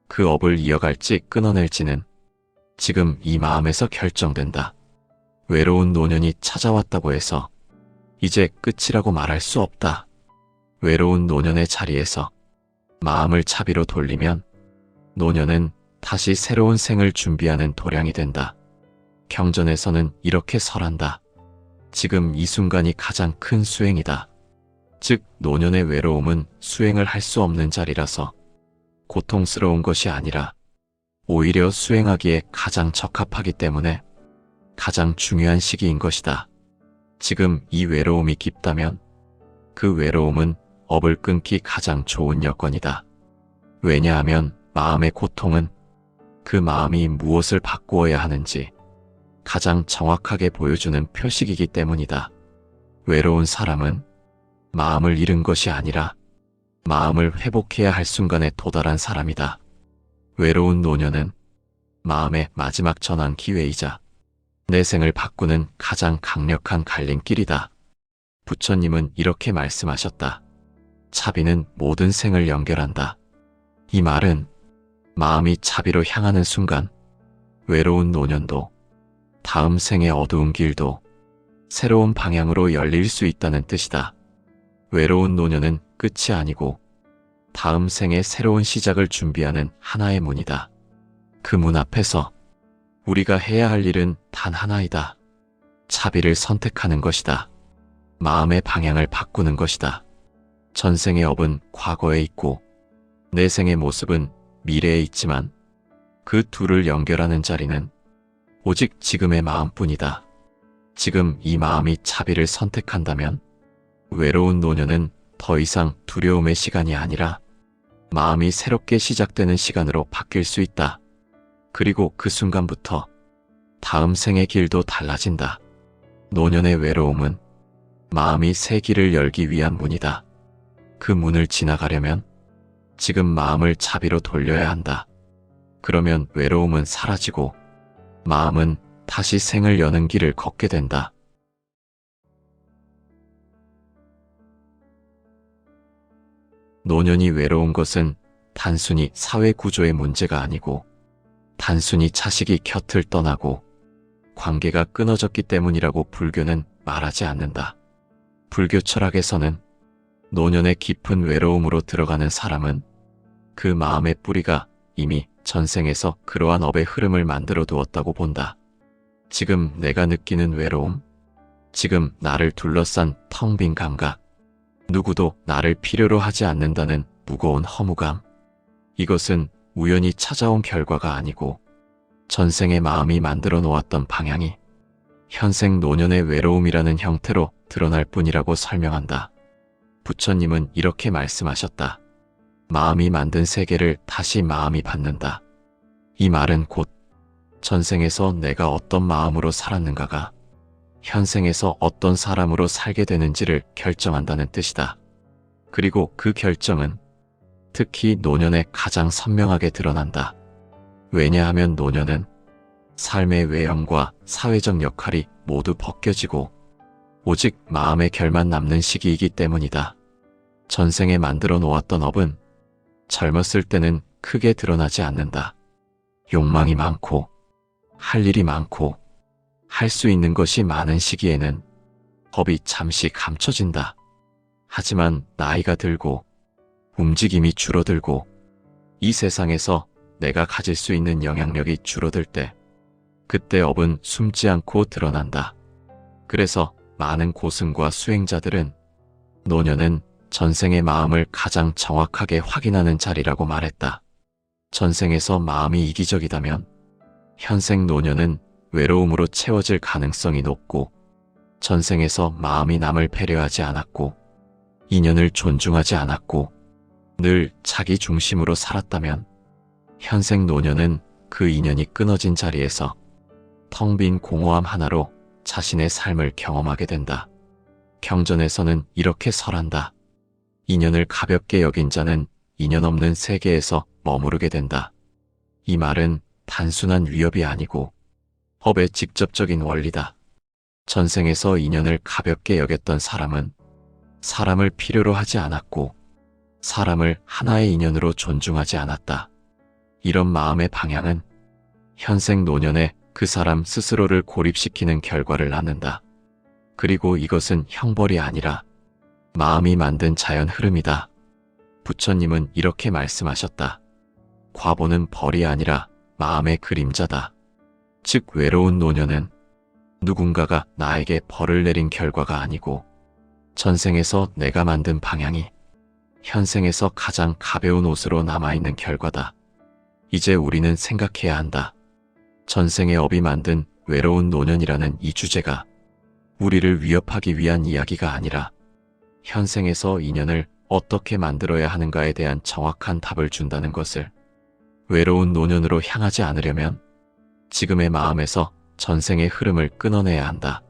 그 업을 이어갈지 끊어낼지는 지금 이 마음에서 결정된다. 외로운 노년이 찾아왔다고 해서 이제 끝이라고 말할 수 없다. 외로운 노년의 자리에서 마음을 차비로 돌리면 노년은 다시 새로운 생을 준비하는 도량이 된다. 경전에서는 이렇게 설한다. 지금 이 순간이 가장 큰 수행이다. 즉 노년의 외로움은 수행을 할 수 없는 자리라서 고통스러운 것이 아니라 오히려 수행하기에 가장 적합하기 때문에 가장 중요한 시기인 것이다. 지금 이 외로움이 깊다면 그 외로움은 업을 끊기 가장 좋은 여건이다. 왜냐하면 마음의 고통은 그 마음이 무엇을 바꾸어야 하는지 가장 정확하게 보여주는 표식이기 때문이다. 외로운 사람은 마음을 잃은 것이 아니라 마음을 회복해야 할 순간에 도달한 사람이다. 외로운 노년은 마음의 마지막 전환 기회이자 내 생을 바꾸는 가장 강력한 갈림길이다. 부처님은 이렇게 말씀하셨다. 차비는 모든 생을 연결한다. 이 말은 마음이 차비로 향하는 순간 외로운 노년도 다음 생의 어두운 길도 새로운 방향으로 열릴 수 있다는 뜻이다. 외로운 노년은 끝이 아니고 다음 생의 새로운 시작을 준비하는 하나의 문이다. 그 문 앞에서 우리가 해야 할 일은 단 하나이다. 차비를 선택하는 것이다. 마음의 방향을 바꾸는 것이다. 전생의 업은 과거에 있고 내 생의 모습은 미래에 있지만 그 둘을 연결하는 자리는 오직 지금의 마음뿐이다. 지금 이 마음이 차비를 선택한다면 외로운 노년은 더 이상 두려움의 시간이 아니라 마음이 새롭게 시작되는 시간으로 바뀔 수 있다. 그리고 그 순간부터 다음 생의 길도 달라진다. 노년의 외로움은 마음이 새 길을 열기 위한 문이다. 그 문을 지나가려면 지금 마음을 차비로 돌려야 한다. 그러면 외로움은 사라지고 마음은 다시 생을 여는 길을 걷게 된다. 노년이 외로운 것은 단순히 사회 구조의 문제가 아니고 단순히 자식이 곁을 떠나고 관계가 끊어졌기 때문이라고 불교는 말하지 않는다. 불교 철학에서는 노년의 깊은 외로움으로 들어가는 사람은 그 마음의 뿌리가 이미 전생에서 그러한 업의 흐름을 만들어 두었다고 본다. 지금 내가 느끼는 외로움, 지금 나를 둘러싼 텅 빈 감각, 누구도 나를 필요로 하지 않는다는 무거운 허무감, 이것은 우연히 찾아온 결과가 아니고 전생의 마음이 만들어 놓았던 방향이 현생 노년의 외로움이라는 형태로 드러날 뿐이라고 설명한다. 부처님은 이렇게 말씀하셨다. 마음이 만든 세계를 다시 마음이 받는다. 이 말은 곧 전생에서 내가 어떤 마음으로 살았는가가 현생에서 어떤 사람으로 살게 되는지를 결정한다는 뜻이다. 그리고 그 결정은 특히 노년에 가장 선명하게 드러난다. 왜냐하면 노년은 삶의 외형과 사회적 역할이 모두 벗겨지고 오직 마음의 결만 남는 시기이기 때문이다. 전생에 만들어 놓았던 업은 젊었을 때는 크게 드러나지 않는다. 욕망이 많고 할 일이 많고 할 수 있는 것이 많은 시기에는 법이 잠시 감춰진다. 하지만 나이가 들고 움직임이 줄어들고 이 세상에서 내가 가질 수 있는 영향력이 줄어들 때 그때 업은 숨지 않고 드러난다. 그래서 많은 고승과 수행자들은 노년은 전생의 마음을 가장 정확하게 확인하는 자리라고 말했다. 전생에서 마음이 이기적이다면 현생 노년은 외로움으로 채워질 가능성이 높고 전생에서 마음이 남을 배려하지 않았고 인연을 존중하지 않았고 늘 자기 중심으로 살았다면 현생 노년은 그 인연이 끊어진 자리에서 텅 빈 공허함 하나로 자신의 삶을 경험하게 된다. 경전에서는 이렇게 설한다. 인연을 가볍게 여긴 자는 인연 없는 세계에서 머무르게 된다. 이 말은 단순한 위협이 아니고 법의 직접적인 원리다. 전생에서 인연을 가볍게 여겼던 사람은 사람을 필요로 하지 않았고 사람을 하나의 인연으로 존중하지 않았다. 이런 마음의 방향은 현생 노년에 그 사람 스스로를 고립시키는 결과를 낳는다. 그리고 이것은 형벌이 아니라 마음이 만든 자연 흐름이다. 부처님은 이렇게 말씀하셨다. 과보는 벌이 아니라 마음의 그림자다. 즉 외로운 노년은 누군가가 나에게 벌을 내린 결과가 아니고 전생에서 내가 만든 방향이 현생에서 가장 가벼운 옷으로 남아있는 결과다. 이제 우리는 생각해야 한다. 전생의 업이 만든 외로운 노년이라는 이 주제가 우리를 위협하기 위한 이야기가 아니라 현생에서 인연을 어떻게 만들어야 하는가에 대한 정확한 답을 준다는 것을. 외로운 노년으로 향하지 않으려면 지금의 마음에서 전생의 흐름을 끊어내야 한다.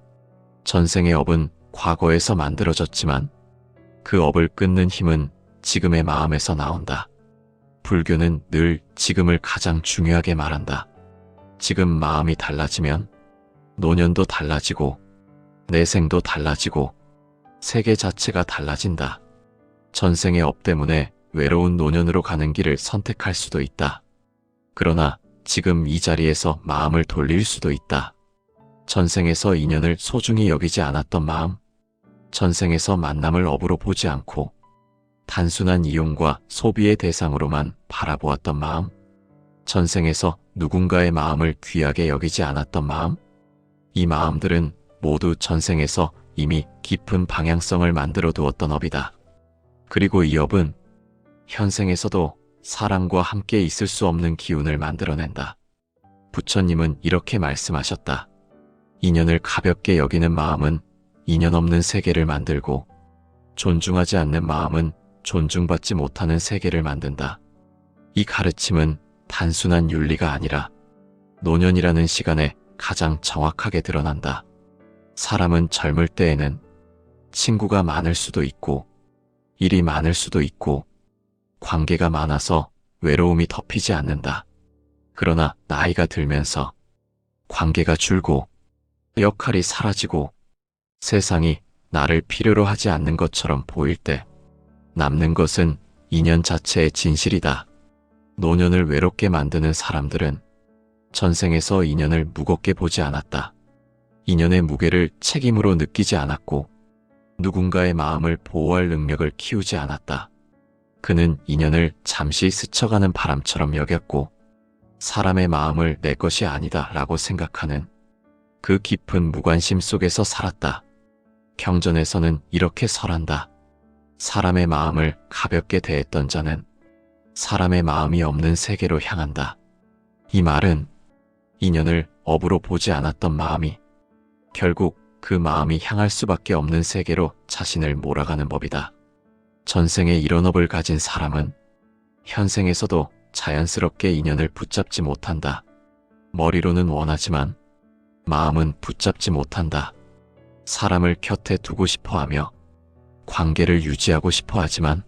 전생의 업은 과거에서 만들어졌지만 그 업을 끊는 힘은 지금의 마음에서 나온다. 불교는 늘 지금을 가장 중요하게 말한다. 지금 마음이 달라지면 노년도 달라지고 내 생도 달라지고 세계 자체가 달라진다. 전생의 업 때문에 외로운 노년으로 가는 길을 선택할 수도 있다. 그러나 지금 이 자리에서 마음을 돌릴 수도 있다. 전생에서 인연을 소중히 여기지 않았던 마음, 전생에서 만남을 업으로 보지 않고 단순한 이용과 소비의 대상으로만 바라보았던 마음, 전생에서 누군가의 마음을 귀하게 여기지 않았던 마음, 이 마음들은 모두 전생에서 이미 깊은 방향성을 만들어 두었던 업이다. 그리고 이 업은 현생에서도 사람과 함께 있을 수 없는 기운을 만들어낸다. 부처님은 이렇게 말씀하셨다. 인연을 가볍게 여기는 마음은 인연 없는 세계를 만들고 존중하지 않는 마음은 존중받지 못하는 세계를 만든다. 이 가르침은 단순한 윤리가 아니라 노년이라는 시간에 가장 정확하게 드러난다. 사람은 젊을 때에는 친구가 많을 수도 있고 일이 많을 수도 있고 관계가 많아서 외로움이 덮이지 않는다. 그러나 나이가 들면서 관계가 줄고 역할이 사라지고 세상이 나를 필요로 하지 않는 것처럼 보일 때 남는 것은 인연 자체의 진실이다. 노년을 외롭게 만드는 사람들은 전생에서 인연을 무겁게 보지 않았다. 인연의 무게를 책임으로 느끼지 않았고 누군가의 마음을 보호할 능력을 키우지 않았다. 그는 인연을 잠시 스쳐가는 바람처럼 여겼고 사람의 마음을 내 것이 아니다 라고 생각하는 그 깊은 무관심 속에서 살았다. 경전에서는 이렇게 설한다. 사람의 마음을 가볍게 대했던 자는 사람의 마음이 없는 세계로 향한다. 이 말은 인연을 업으로 보지 않았던 마음이 결국 그 마음이 향할 수밖에 없는 세계로 자신을 몰아가는 법이다. 전생에 이런 업을 가진 사람은 현생에서도 자연스럽게 인연을 붙잡지 못한다. 머리로는 원하지만 마음은 붙잡지 못한다. 사람을 곁에 두고 싶어하며 관계를 유지하고 싶어 하지만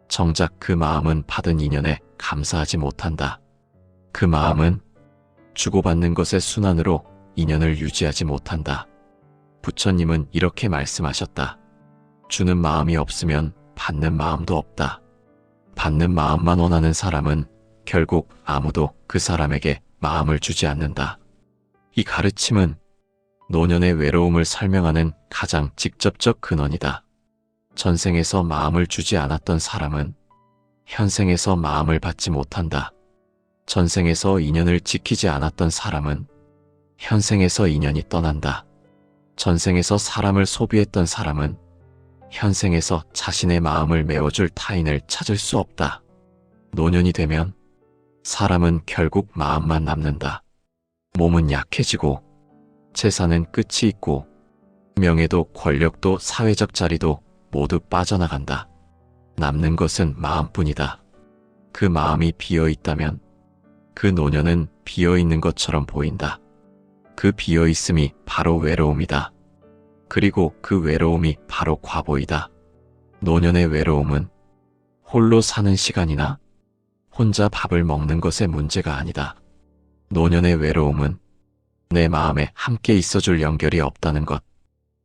정작 그 마음은 받은 인연에 감사하지 못한다. 그 마음은 주고받는 것의 순환으로 인연을 유지하지 못한다. 부처님은 이렇게 말씀하셨다. 주는 마음이 없으면 받는 마음도 없다. 받는 마음만 원하는 사람은 결국 아무도 그 사람에게 마음을 주지 않는다. 이 가르침은 노년의 외로움을 설명하는 가장 직접적 근원이다. 전생에서 마음을 주지 않았던 사람은 현생에서 마음을 받지 못한다. 전생에서 인연을 지키지 않았던 사람은 현생에서 인연이 떠난다. 전생에서 사람을 소비했던 사람은 현생에서 자신의 마음을 메워줄 타인을 찾을 수 없다. 노년이 되면 사람은 결국 마음만 남는다. 몸은 약해지고 재산은 끝이 있고 명예도 권력도 사회적 자리도 모두 빠져나간다. 남는 것은 마음뿐이다. 그 마음이 비어 있다면 그 노년은 비어 있는 것처럼 보인다. 그 비어 있음이 바로 외로움이다. 그리고 그 외로움이 바로 과보이다. 노년의 외로움은 홀로 사는 시간이나 혼자 밥을 먹는 것의 문제가 아니다. 노년의 외로움은 내 마음에 함께 있어줄 연결이 없다는 것,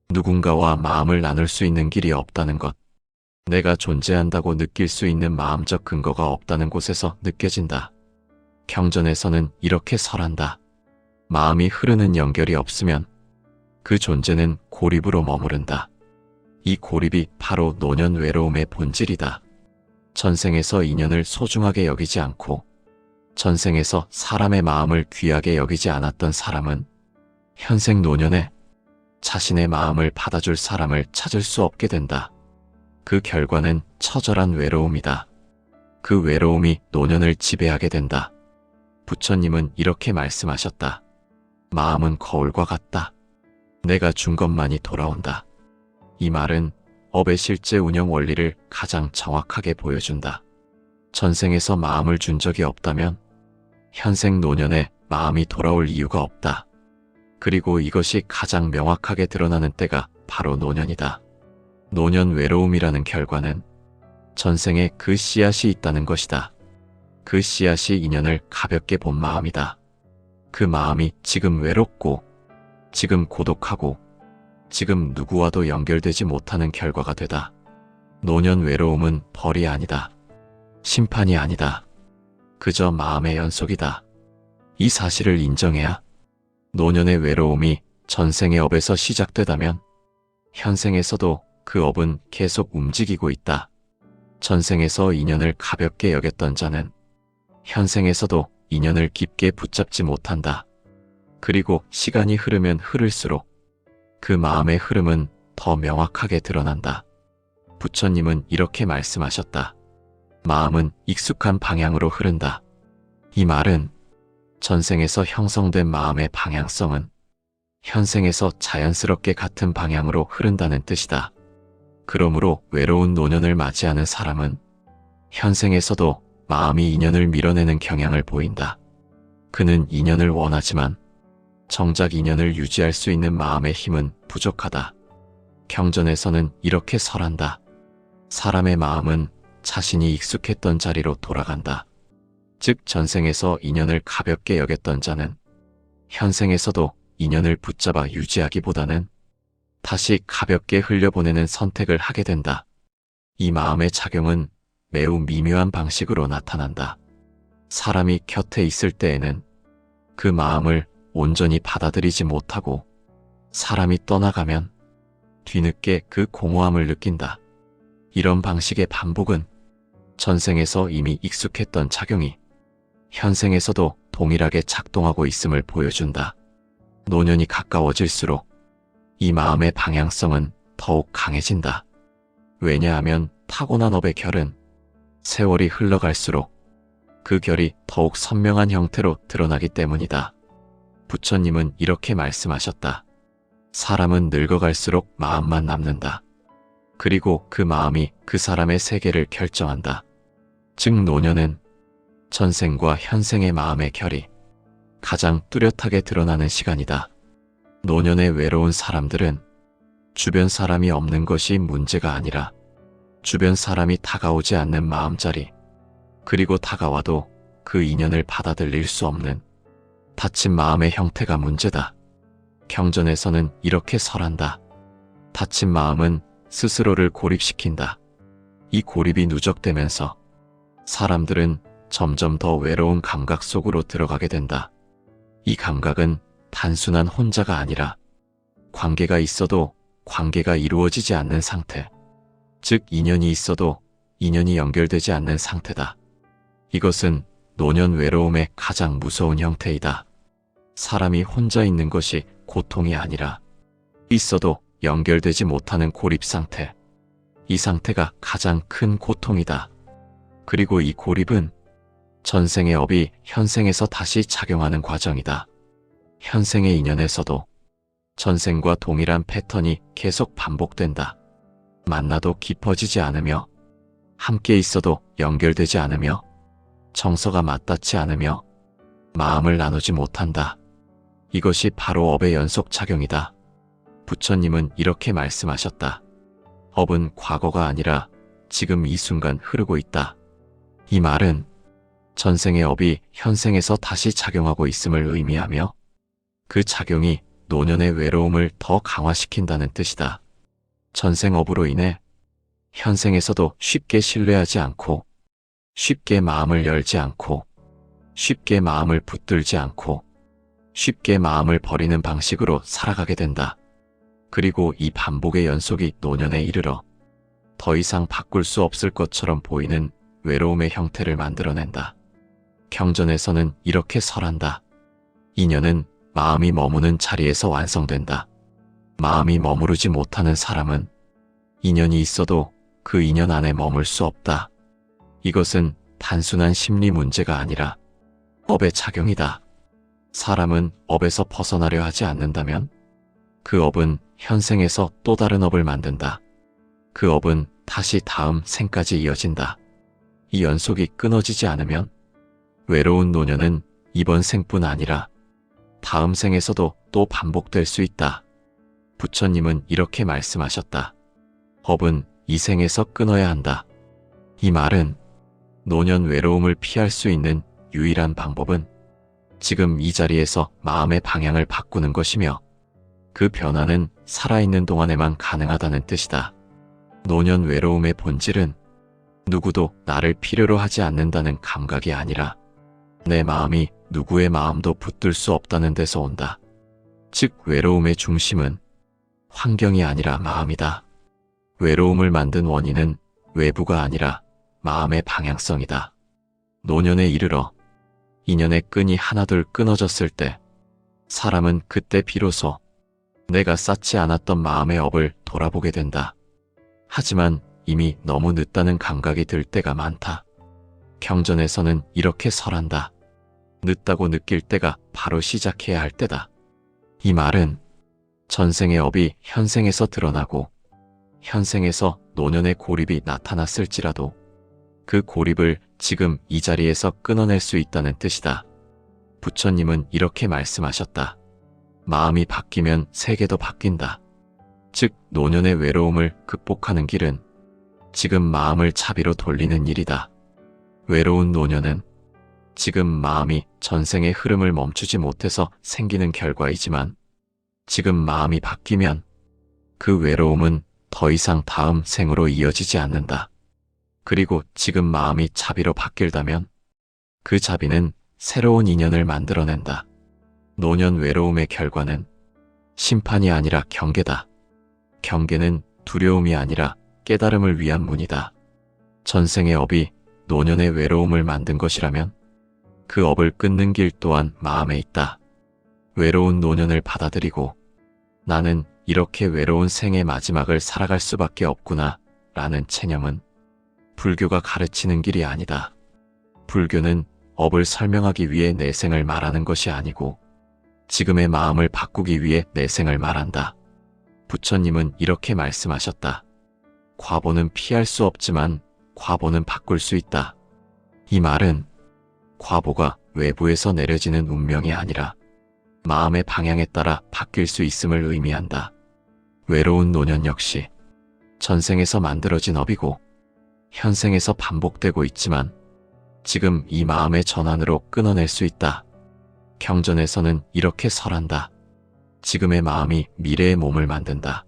누군가와 마음을 나눌 수 있는 길이 없다는 것, 내가 존재한다고 느낄 수 있는 마음적 근거가 없다는 곳에서 느껴진다. 경전에서는 이렇게 설한다. 마음이 흐르는 연결이 없으면 그 존재는 고립으로 머무른다. 이 고립이 바로 노년 외로움의 본질이다. 전생에서 인연을 소중하게 여기지 않고 전생에서 사람의 마음을 귀하게 여기지 않았던 사람은 현생 노년에 자신의 마음을 받아줄 사람을 찾을 수 없게 된다. 그 결과는 처절한 외로움이다. 그 외로움이 노년을 지배하게 된다. 부처님은 이렇게 말씀하셨다. 마음은 거울과 같다. 내가 준 것만이 돌아온다. 이 말은 업의 실제 운영 원리를 가장 정확하게 보여준다. 전생에서 마음을 준 적이 없다면 현생 노년에 마음이 돌아올 이유가 없다. 그리고 이것이 가장 명확하게 드러나는 때가 바로 노년이다. 노년 외로움이라는 결과는 전생에 그 씨앗이 있다는 것이다. 그 씨앗이 인연을 가볍게 본 마음이다. 그 마음이 지금 외롭고 지금 고독하고 지금 누구와도 연결되지 못하는 결과가 되다. 노년 외로움은 벌이 아니다. 심판이 아니다. 그저 마음의 연속이다. 이 사실을 인정해야 노년의 외로움이 전생의 업에서 시작되다면 현생에서도 그 업은 계속 움직이고 있다. 전생에서 인연을 가볍게 여겼던 자는 현생에서도 인연을 깊게 붙잡지 못한다. 그리고 시간이 흐르면 흐를수록 그 마음의 흐름은 더 명확하게 드러난다. 부처님은 이렇게 말씀하셨다. 마음은 익숙한 방향으로 흐른다. 이 말은 전생에서 형성된 마음의 방향성은 현생에서 자연스럽게 같은 방향으로 흐른다는 뜻이다. 그러므로 외로운 노년을 맞이하는 사람은 현생에서도 마음이 인연을 밀어내는 경향을 보인다. 그는 인연을 원하지만 정작 인연을 유지할 수 있는 마음의 힘은 부족하다. 경전에서는 이렇게 설한다. 사람의 마음은 자신이 익숙했던 자리로 돌아간다. 즉 전생에서 인연을 가볍게 여겼던 자는 현생에서도 인연을 붙잡아 유지하기보다는 다시 가볍게 흘려보내는 선택을 하게 된다. 이 마음의 작용은 매우 미묘한 방식으로 나타난다. 사람이 곁에 있을 때에는 그 마음을 온전히 받아들이지 못하고 사람이 떠나가면 뒤늦게 그 공허함을 느낀다. 이런 방식의 반복은 전생에서 이미 익숙했던 작용이 현생에서도 동일하게 작동하고 있음을 보여준다. 노년이 가까워질수록 이 마음의 방향성은 더욱 강해진다. 왜냐하면 타고난 업의 결은 세월이 흘러갈수록 그 결이 더욱 선명한 형태로 드러나기 때문이다. 부처님은 이렇게 말씀하셨다. 사람은 늙어갈수록 마음만 남는다. 그리고 그 마음이 그 사람의 세계를 결정한다. 즉 노년은 전생과 현생의 마음의 결이 가장 뚜렷하게 드러나는 시간이다. 노년에 외로운 사람들은 주변 사람이 없는 것이 문제가 아니라 주변 사람이 다가오지 않는 마음자리, 그리고 다가와도 그 인연을 받아들일 수 없는 닫힌 마음의 형태가 문제다. 경전에서는 이렇게 설한다. 닫힌 마음은 스스로를 고립시킨다. 이 고립이 누적되면서 사람들은 점점 더 외로운 감각 속으로 들어가게 된다. 이 감각은 단순한 혼자가 아니라 관계가 있어도 관계가 이루어지지 않는 상태, 즉 인연이 있어도 인연이 연결되지 않는 상태다. 이것은 노년 외로움의 가장 무서운 형태이다. 사람이 혼자 있는 것이 고통이 아니라 있어도 연결되지 못하는 고립 상태, 이 상태가 가장 큰 고통이다. 그리고 이 고립은 전생의 업이 현생에서 다시 작용하는 과정이다. 현생의 인연에서도 전생과 동일한 패턴이 계속 반복된다. 만나도 깊어지지 않으며 함께 있어도 연결되지 않으며 정서가 맞닿지 않으며 마음을 나누지 못한다. 이것이 바로 업의 연속 작용이다. 부처님은 이렇게 말씀하셨다. 업은 과거가 아니라 지금 이 순간 흐르고 있다. 이 말은 전생의 업이 현생에서 다시 작용하고 있음을 의미하며 그 작용이 노년의 외로움을 더 강화시킨다는 뜻이다. 전생 업으로 인해 현생에서도 쉽게 신뢰하지 않고 쉽게 마음을 열지 않고 쉽게 마음을 붙들지 않고 쉽게 마음을 버리는 방식으로 살아가게 된다. 그리고 이 반복의 연속이 노년에 이르러 더 이상 바꿀 수 없을 것처럼 보이는 외로움의 형태를 만들어낸다. 경전에서는 이렇게 설한다. 인연은 마음이 머무는 자리에서 완성된다. 마음이 머무르지 못하는 사람은 인연이 있어도 그 인연 안에 머물 수 없다. 이것은 단순한 심리 문제가 아니라 업의 작용이다. 사람은 업에서 벗어나려 하지 않는다면 그 업은 현생에서 또 다른 업을 만든다. 그 업은 다시 다음 생까지 이어진다. 이 연속이 끊어지지 않으면 외로운 노년은 이번 생뿐 아니라 다음 생에서도 또 반복될 수 있다. 부처님은 이렇게 말씀하셨다. 업은 이 생에서 끊어야 한다. 이 말은 노년 외로움을 피할 수 있는 유일한 방법은 지금 이 자리에서 마음의 방향을 바꾸는 것이며 그 변화는 살아있는 동안에만 가능하다는 뜻이다. 노년 외로움의 본질은 누구도 나를 필요로 하지 않는다는 감각이 아니라 내 마음이 누구의 마음도 붙들 수 없다는 데서 온다. 즉 외로움의 중심은 환경이 아니라 마음이다. 외로움을 만든 원인은 외부가 아니라 마음의 방향성이다. 노년에 이르러 인연의 끈이 하나둘 끊어졌을 때 사람은 그때 비로소 내가 쌓지 않았던 마음의 업을 돌아보게 된다. 하지만 이미 너무 늦다는 감각이 들 때가 많다. 경전에서는 이렇게 설한다. 늦다고 느낄 때가 바로 시작해야 할 때다. 이 말은 전생의 업이 현생에서 드러나고 현생에서 노년의 고립이 나타났을지라도 그 고립을 지금 이 자리에서 끊어낼 수 있다는 뜻이다. 부처님은 이렇게 말씀하셨다. 마음이 바뀌면 세계도 바뀐다. 즉 노년의 외로움을 극복하는 길은 지금 마음을 차비로 돌리는 일이다. 외로운 노년은 지금 마음이 전생의 흐름을 멈추지 못해서 생기는 결과이지만 지금 마음이 바뀌면 그 외로움은 더 이상 다음 생으로 이어지지 않는다. 그리고 지금 마음이 자비로 바뀔다면 그 자비는 새로운 인연을 만들어낸다. 노년 외로움의 결과는 심판이 아니라 경계다. 경계는 두려움이 아니라 깨달음을 위한 문이다. 전생의 업이 노년의 외로움을 만든 것이라면 그 업을 끊는 길 또한 마음에 있다. 외로운 노년을 받아들이고 나는 이렇게 외로운 생의 마지막을 살아갈 수밖에 없구나 라는 체념은 불교가 가르치는 길이 아니다. 불교는 업을 설명하기 위해 내 생을 말하는 것이 아니고 지금의 마음을 바꾸기 위해 내 생을 말한다. 부처님은 이렇게 말씀하셨다. 과보는 피할 수 없지만 과보는 바꿀 수 있다. 이 말은 과보가 외부에서 내려지는 운명이 아니라 마음의 방향에 따라 바뀔 수 있음을 의미한다. 외로운 노년 역시 전생에서 만들어진 업이고 현생에서 반복되고 있지만 지금 이 마음의 전환으로 끊어낼 수 있다. 경전에서는 이렇게 설한다. 지금의 마음이 미래의 몸을 만든다.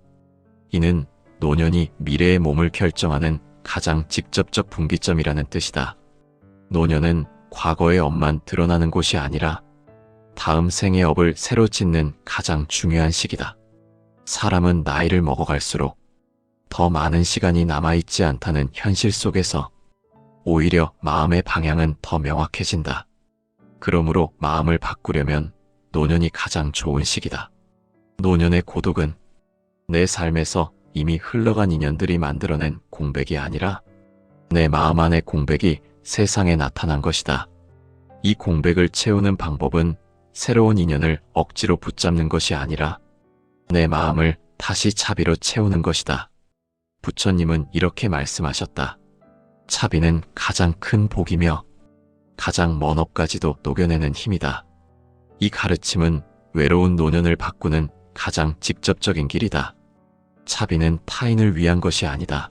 이는 노년이 미래의 몸을 결정하는 가장 직접적 분기점이라는 뜻이다. 노년은 과거의 업만 드러나는 곳이 아니라 다음 생의 업을 새로 짓는 가장 중요한 시기다. 사람은 나이를 먹어갈수록 더 많은 시간이 남아있지 않다는 현실 속에서 오히려 마음의 방향은 더 명확해진다. 그러므로 마음을 바꾸려면 노년이 가장 좋은 시기다. 노년의 고독은 내 삶에서 이미 흘러간 인연들이 만들어낸 공백이 아니라 내 마음 안의 공백이 세상에 나타난 것이다. 이 공백을 채우는 방법은 새로운 인연을 억지로 붙잡는 것이 아니라 내 마음을 다시 차비로 채우는 것이다. 부처님은 이렇게 말씀하셨다. 차비는 가장 큰 복이며 가장 먼 업까지도 녹여내는 힘이다. 이 가르침은 외로운 노년을 바꾸는 가장 직접적인 길이다. 차비는 타인을 위한 것이 아니다.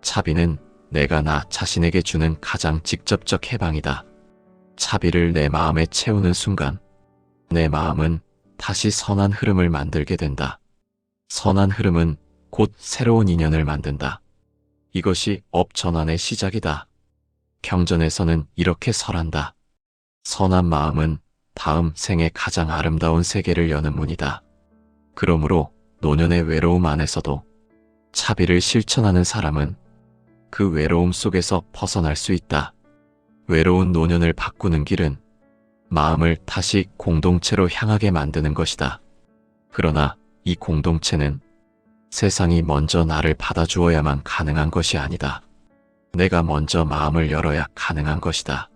차비는 내가 나 자신에게 주는 가장 직접적 해방이다. 차비를 내 마음에 채우는 순간 내 마음은 다시 선한 흐름을 만들게 된다. 선한 흐름은 곧 새로운 인연을 만든다. 이것이 업전환의 시작이다. 경전에서는 이렇게 설한다. 선한 마음은 다음 생에 가장 아름다운 세계를 여는 문이다. 그러므로 노년의 외로움 안에서도 차비를 실천하는 사람은 그 외로움 속에서 벗어날 수 있다. 외로운 노년을 바꾸는 길은 마음을 다시 공동체로 향하게 만드는 것이다. 그러나 이 공동체는 세상이 먼저 나를 받아주어야만 가능한 것이 아니다. 내가 먼저 마음을 열어야 가능한 것이다.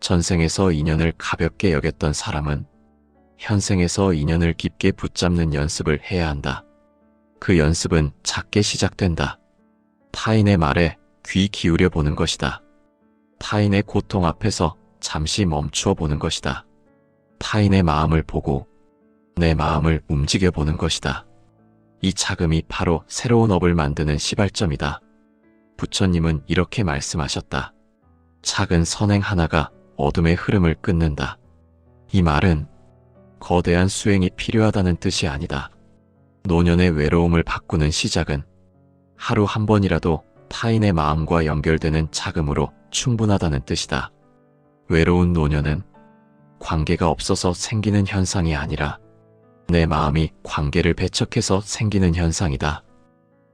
전생에서 인연을 가볍게 여겼던 사람은 현생에서 인연을 깊게 붙잡는 연습을 해야 한다. 그 연습은 작게 시작된다. 타인의 말에 귀 기울여 보는 것이다. 타인의 고통 앞에서 잠시 멈추어 보는 것이다. 타인의 마음을 보고 내 마음을 움직여 보는 것이다. 이 자금이 바로 새로운 업을 만드는 시발점이다. 부처님은 이렇게 말씀하셨다. 작은 선행 하나가 어둠의 흐름을 끊는다. 이 말은 거대한 수행이 필요하다는 뜻이 아니다. 노년의 외로움을 바꾸는 시작은 하루 한 번이라도 타인의 마음과 연결되는 자금으로 충분하다는 뜻이다. 외로운 노년은 관계가 없어서 생기는 현상이 아니라 내 마음이 관계를 배척해서 생기는 현상이다.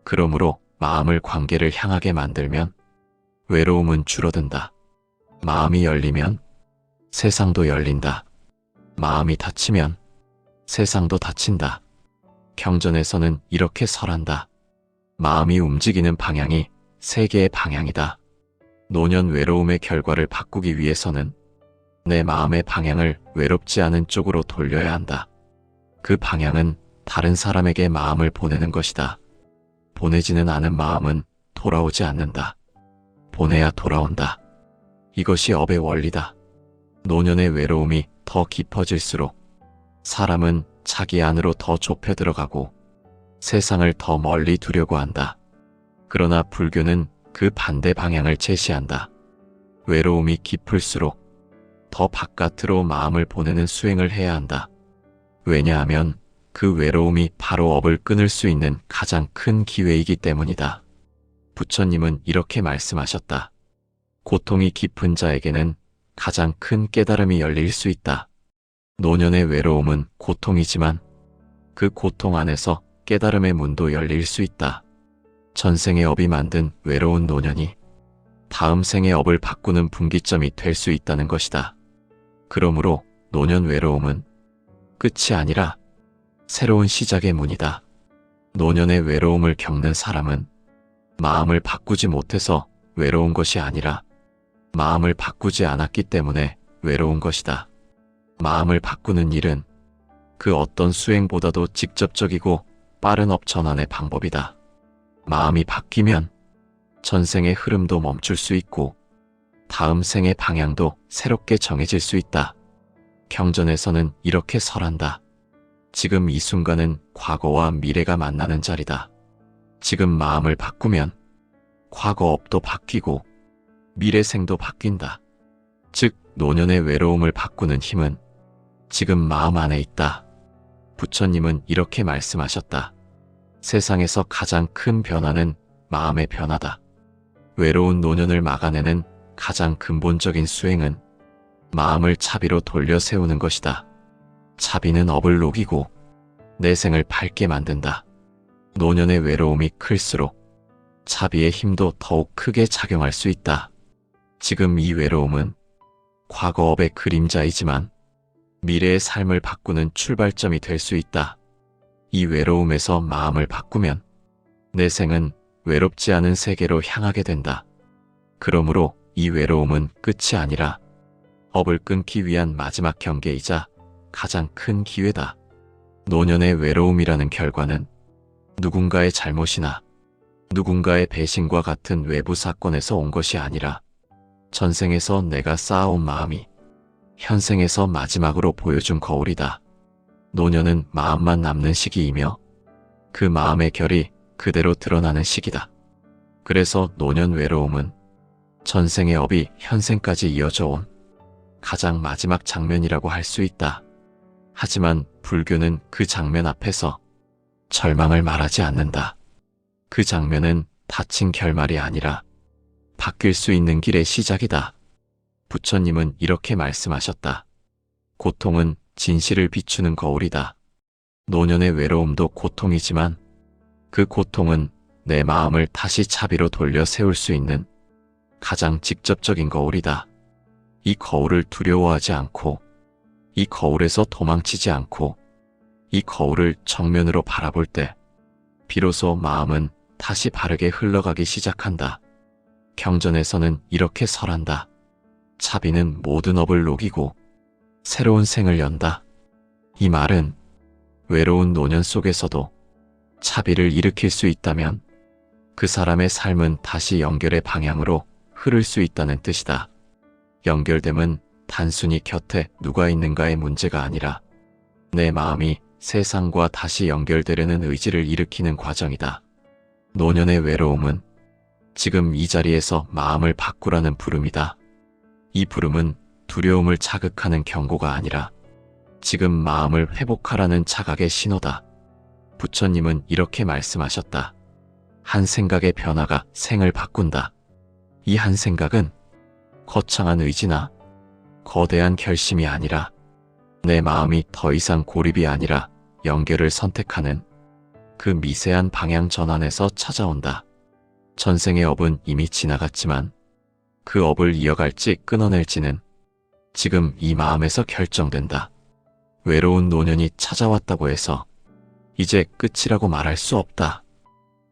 그러므로 마음을 관계를 향하게 만들면 외로움은 줄어든다. 마음이 열리면 세상도 열린다. 마음이 닫히면 세상도 닫힌다. 경전에서는 이렇게 설한다. 마음이 움직이는 방향이 세계의 방향이다. 노년 외로움의 결과를 바꾸기 위해서는 내 마음의 방향을 외롭지 않은 쪽으로 돌려야 한다. 그 방향은 다른 사람에게 마음을 보내는 것이다. 보내지는 않은 마음은 돌아오지 않는다. 보내야 돌아온다. 이것이 업의 원리다. 노년의 외로움이 더 깊어질수록 사람은 자기 안으로 더 좁혀 들어가고 세상을 더 멀리 두려고 한다. 그러나 불교는 그 반대 방향을 제시한다. 외로움이 깊을수록 더 바깥으로 마음을 보내는 수행을 해야 한다. 왜냐하면 그 외로움이 바로 업을 끊을 수 있는 가장 큰 기회이기 때문이다. 부처님은 이렇게 말씀하셨다. 고통이 깊은 자에게는 가장 큰 깨달음이 열릴 수 있다. 노년의 외로움은 고통이지만 그 고통 안에서 깨달음의 문도 열릴 수 있다. 전생의 업이 만든 외로운 노년이 다음 생의 업을 바꾸는 분기점이 될 수 있다는 것이다. 그러므로 노년 외로움은 끝이 아니라 새로운 시작의 문이다. 노년의 외로움을 겪는 사람은 마음을 바꾸지 못해서 외로운 것이 아니라 마음을 바꾸지 않았기 때문에 외로운 것이다. 마음을 바꾸는 일은 그 어떤 수행보다도 직접적이고 빠른 업전환의 방법이다. 마음이 바뀌면 전생의 흐름도 멈출 수 있고 다음 생의 방향도 새롭게 정해질 수 있다. 경전에서는 이렇게 설한다. 지금 이 순간은 과거와 미래가 만나는 자리다. 지금 마음을 바꾸면 과거 업도 바뀌고 미래 생도 바뀐다. 즉 노년의 외로움을 바꾸는 힘은 지금 마음 안에 있다. 부처님은 이렇게 말씀하셨다. 세상에서 가장 큰 변화는 마음의 변화다. 외로운 노년을 막아내는 가장 근본적인 수행은 마음을 차비로 돌려 세우는 것이다. 차비는 업을 녹이고 내생을 밝게 만든다. 노년의 외로움이 클수록 차비의 힘도 더욱 크게 작용할 수 있다. 지금 이 외로움은 과거 업의 그림자이지만 미래의 삶을 바꾸는 출발점이 될 수 있다. 이 외로움에서 마음을 바꾸면 내생은 외롭지 않은 세계로 향하게 된다. 그러므로 이 외로움은 끝이 아니라 업을 끊기 위한 마지막 경계이자 가장 큰 기회다. 노년의 외로움이라는 결과는 누군가의 잘못이나 누군가의 배신과 같은 외부 사건에서 온 것이 아니라 전생에서 내가 쌓아온 마음이 현생에서 마지막으로 보여준 거울이다. 노년은 마음만 남는 시기이며 그 마음의 결이 그대로 드러나는 시기다. 그래서 노년 외로움은 전생의 업이 현생까지 이어져 온 가장 마지막 장면이라고 할 수 있다. 하지만 불교는 그 장면 앞에서 절망을 말하지 않는다. 그 장면은 닫힌 결말이 아니라 바뀔 수 있는 길의 시작이다. 부처님은 이렇게 말씀하셨다. 고통은 진실을 비추는 거울이다. 노년의 외로움도 고통이지만 그 고통은 내 마음을 다시 차비로 돌려 세울 수 있는 가장 직접적인 거울이다. 이 거울을 두려워하지 않고, 이 거울에서 도망치지 않고, 이 거울을 정면으로 바라볼 때 비로소 마음은 다시 바르게 흘러가기 시작한다. 경전에서는 이렇게 설한다. 차비는 모든 업을 녹이고 새로운 생을 연다. 이 말은 외로운 노년 속에서도 차비를 일으킬 수 있다면 그 사람의 삶은 다시 연결의 방향으로 흐를 수 있다는 뜻이다. 연결됨은 단순히 곁에 누가 있는가의 문제가 아니라 내 마음이 세상과 다시 연결되려는 의지를 일으키는 과정이다. 노년의 외로움은 지금 이 자리에서 마음을 바꾸라는 부름이다. 이 부름은 두려움을 자극하는 경고가 아니라 지금 마음을 회복하라는 자각의 신호다. 부처님은 이렇게 말씀하셨다. 한 생각의 변화가 생을 바꾼다. 이 한 생각은 거창한 의지나 거대한 결심이 아니라 내 마음이 더 이상 고립이 아니라 연결을 선택하는 그 미세한 방향 전환에서 찾아온다. 전생의 업은 이미 지나갔지만 그 업을 이어갈지 끊어낼지는 지금 이 마음에서 결정된다. 외로운 노년이 찾아왔다고 해서 이제 끝이라고 말할 수 없다.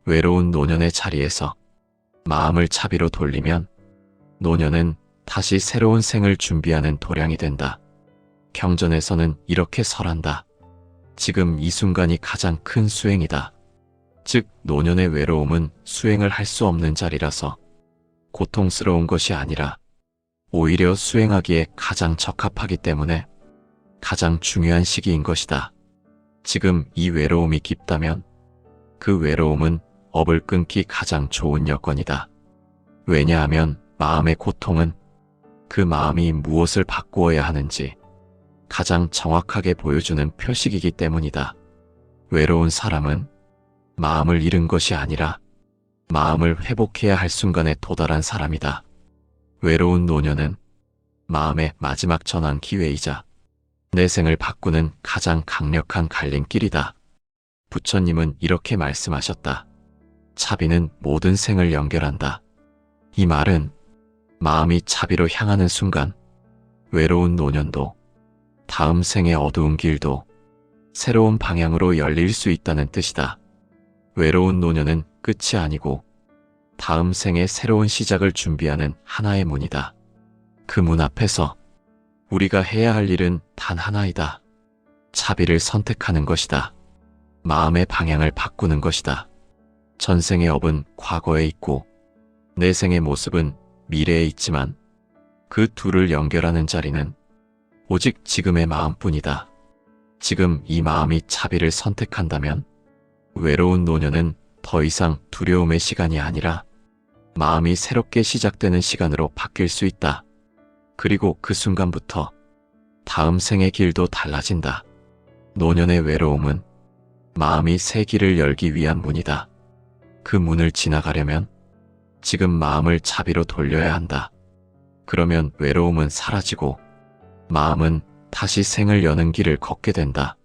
외로운 노년의 자리에서 마음을 차비로 돌리면 노년은 다시 새로운 생을 준비하는 도량이 된다. 경전에서는 이렇게 설한다. 지금 이 순간이 가장 큰 수행이다. 즉, 노년의 외로움은 수행을 할 수 없는 자리라서 고통스러운 것이 아니라 오히려 수행하기에 가장 적합하기 때문에 가장 중요한 시기인 것이다. 지금 이 외로움이 깊다면 그 외로움은 업을 끊기 가장 좋은 여건이다. 왜냐하면 마음의 고통은 그 마음이 무엇을 바꾸어야 하는지 가장 정확하게 보여주는 표식이기 때문이다. 외로운 사람은 마음을 잃은 것이 아니라 마음을 회복해야 할 순간에 도달한 사람이다. 외로운 노년은 마음의 마지막 전환 기회이자 내 생을 바꾸는 가장 강력한 갈림길이다. 부처님은 이렇게 말씀하셨다. 차비는 모든 생을 연결한다. 이 말은 마음이 차비로 향하는 순간 외로운 노년도 다음 생의 어두운 길도 새로운 방향으로 열릴 수 있다는 뜻이다. 외로운 노년은 끝이 아니고 다음 생의 새로운 시작을 준비하는 하나의 문이다. 그 문 앞에서 우리가 해야 할 일은 단 하나이다. 차비를 선택하는 것이다. 마음의 방향을 바꾸는 것이다. 전생의 업은 과거에 있고 내 생의 모습은 미래에 있지만 그 둘을 연결하는 자리는 오직 지금의 마음뿐이다. 지금 이 마음이 차비를 선택한다면 외로운 노년은 더 이상 두려움의 시간이 아니라 마음이 새롭게 시작되는 시간으로 바뀔 수 있다. 그리고 그 순간부터 다음 생의 길도 달라진다. 노년의 외로움은 마음이 새 길을 열기 위한 문이다. 그 문을 지나가려면 지금 마음을 차비로 돌려야 한다. 그러면 외로움은 사라지고 마음은 다시 생을 여는 길을 걷게 된다.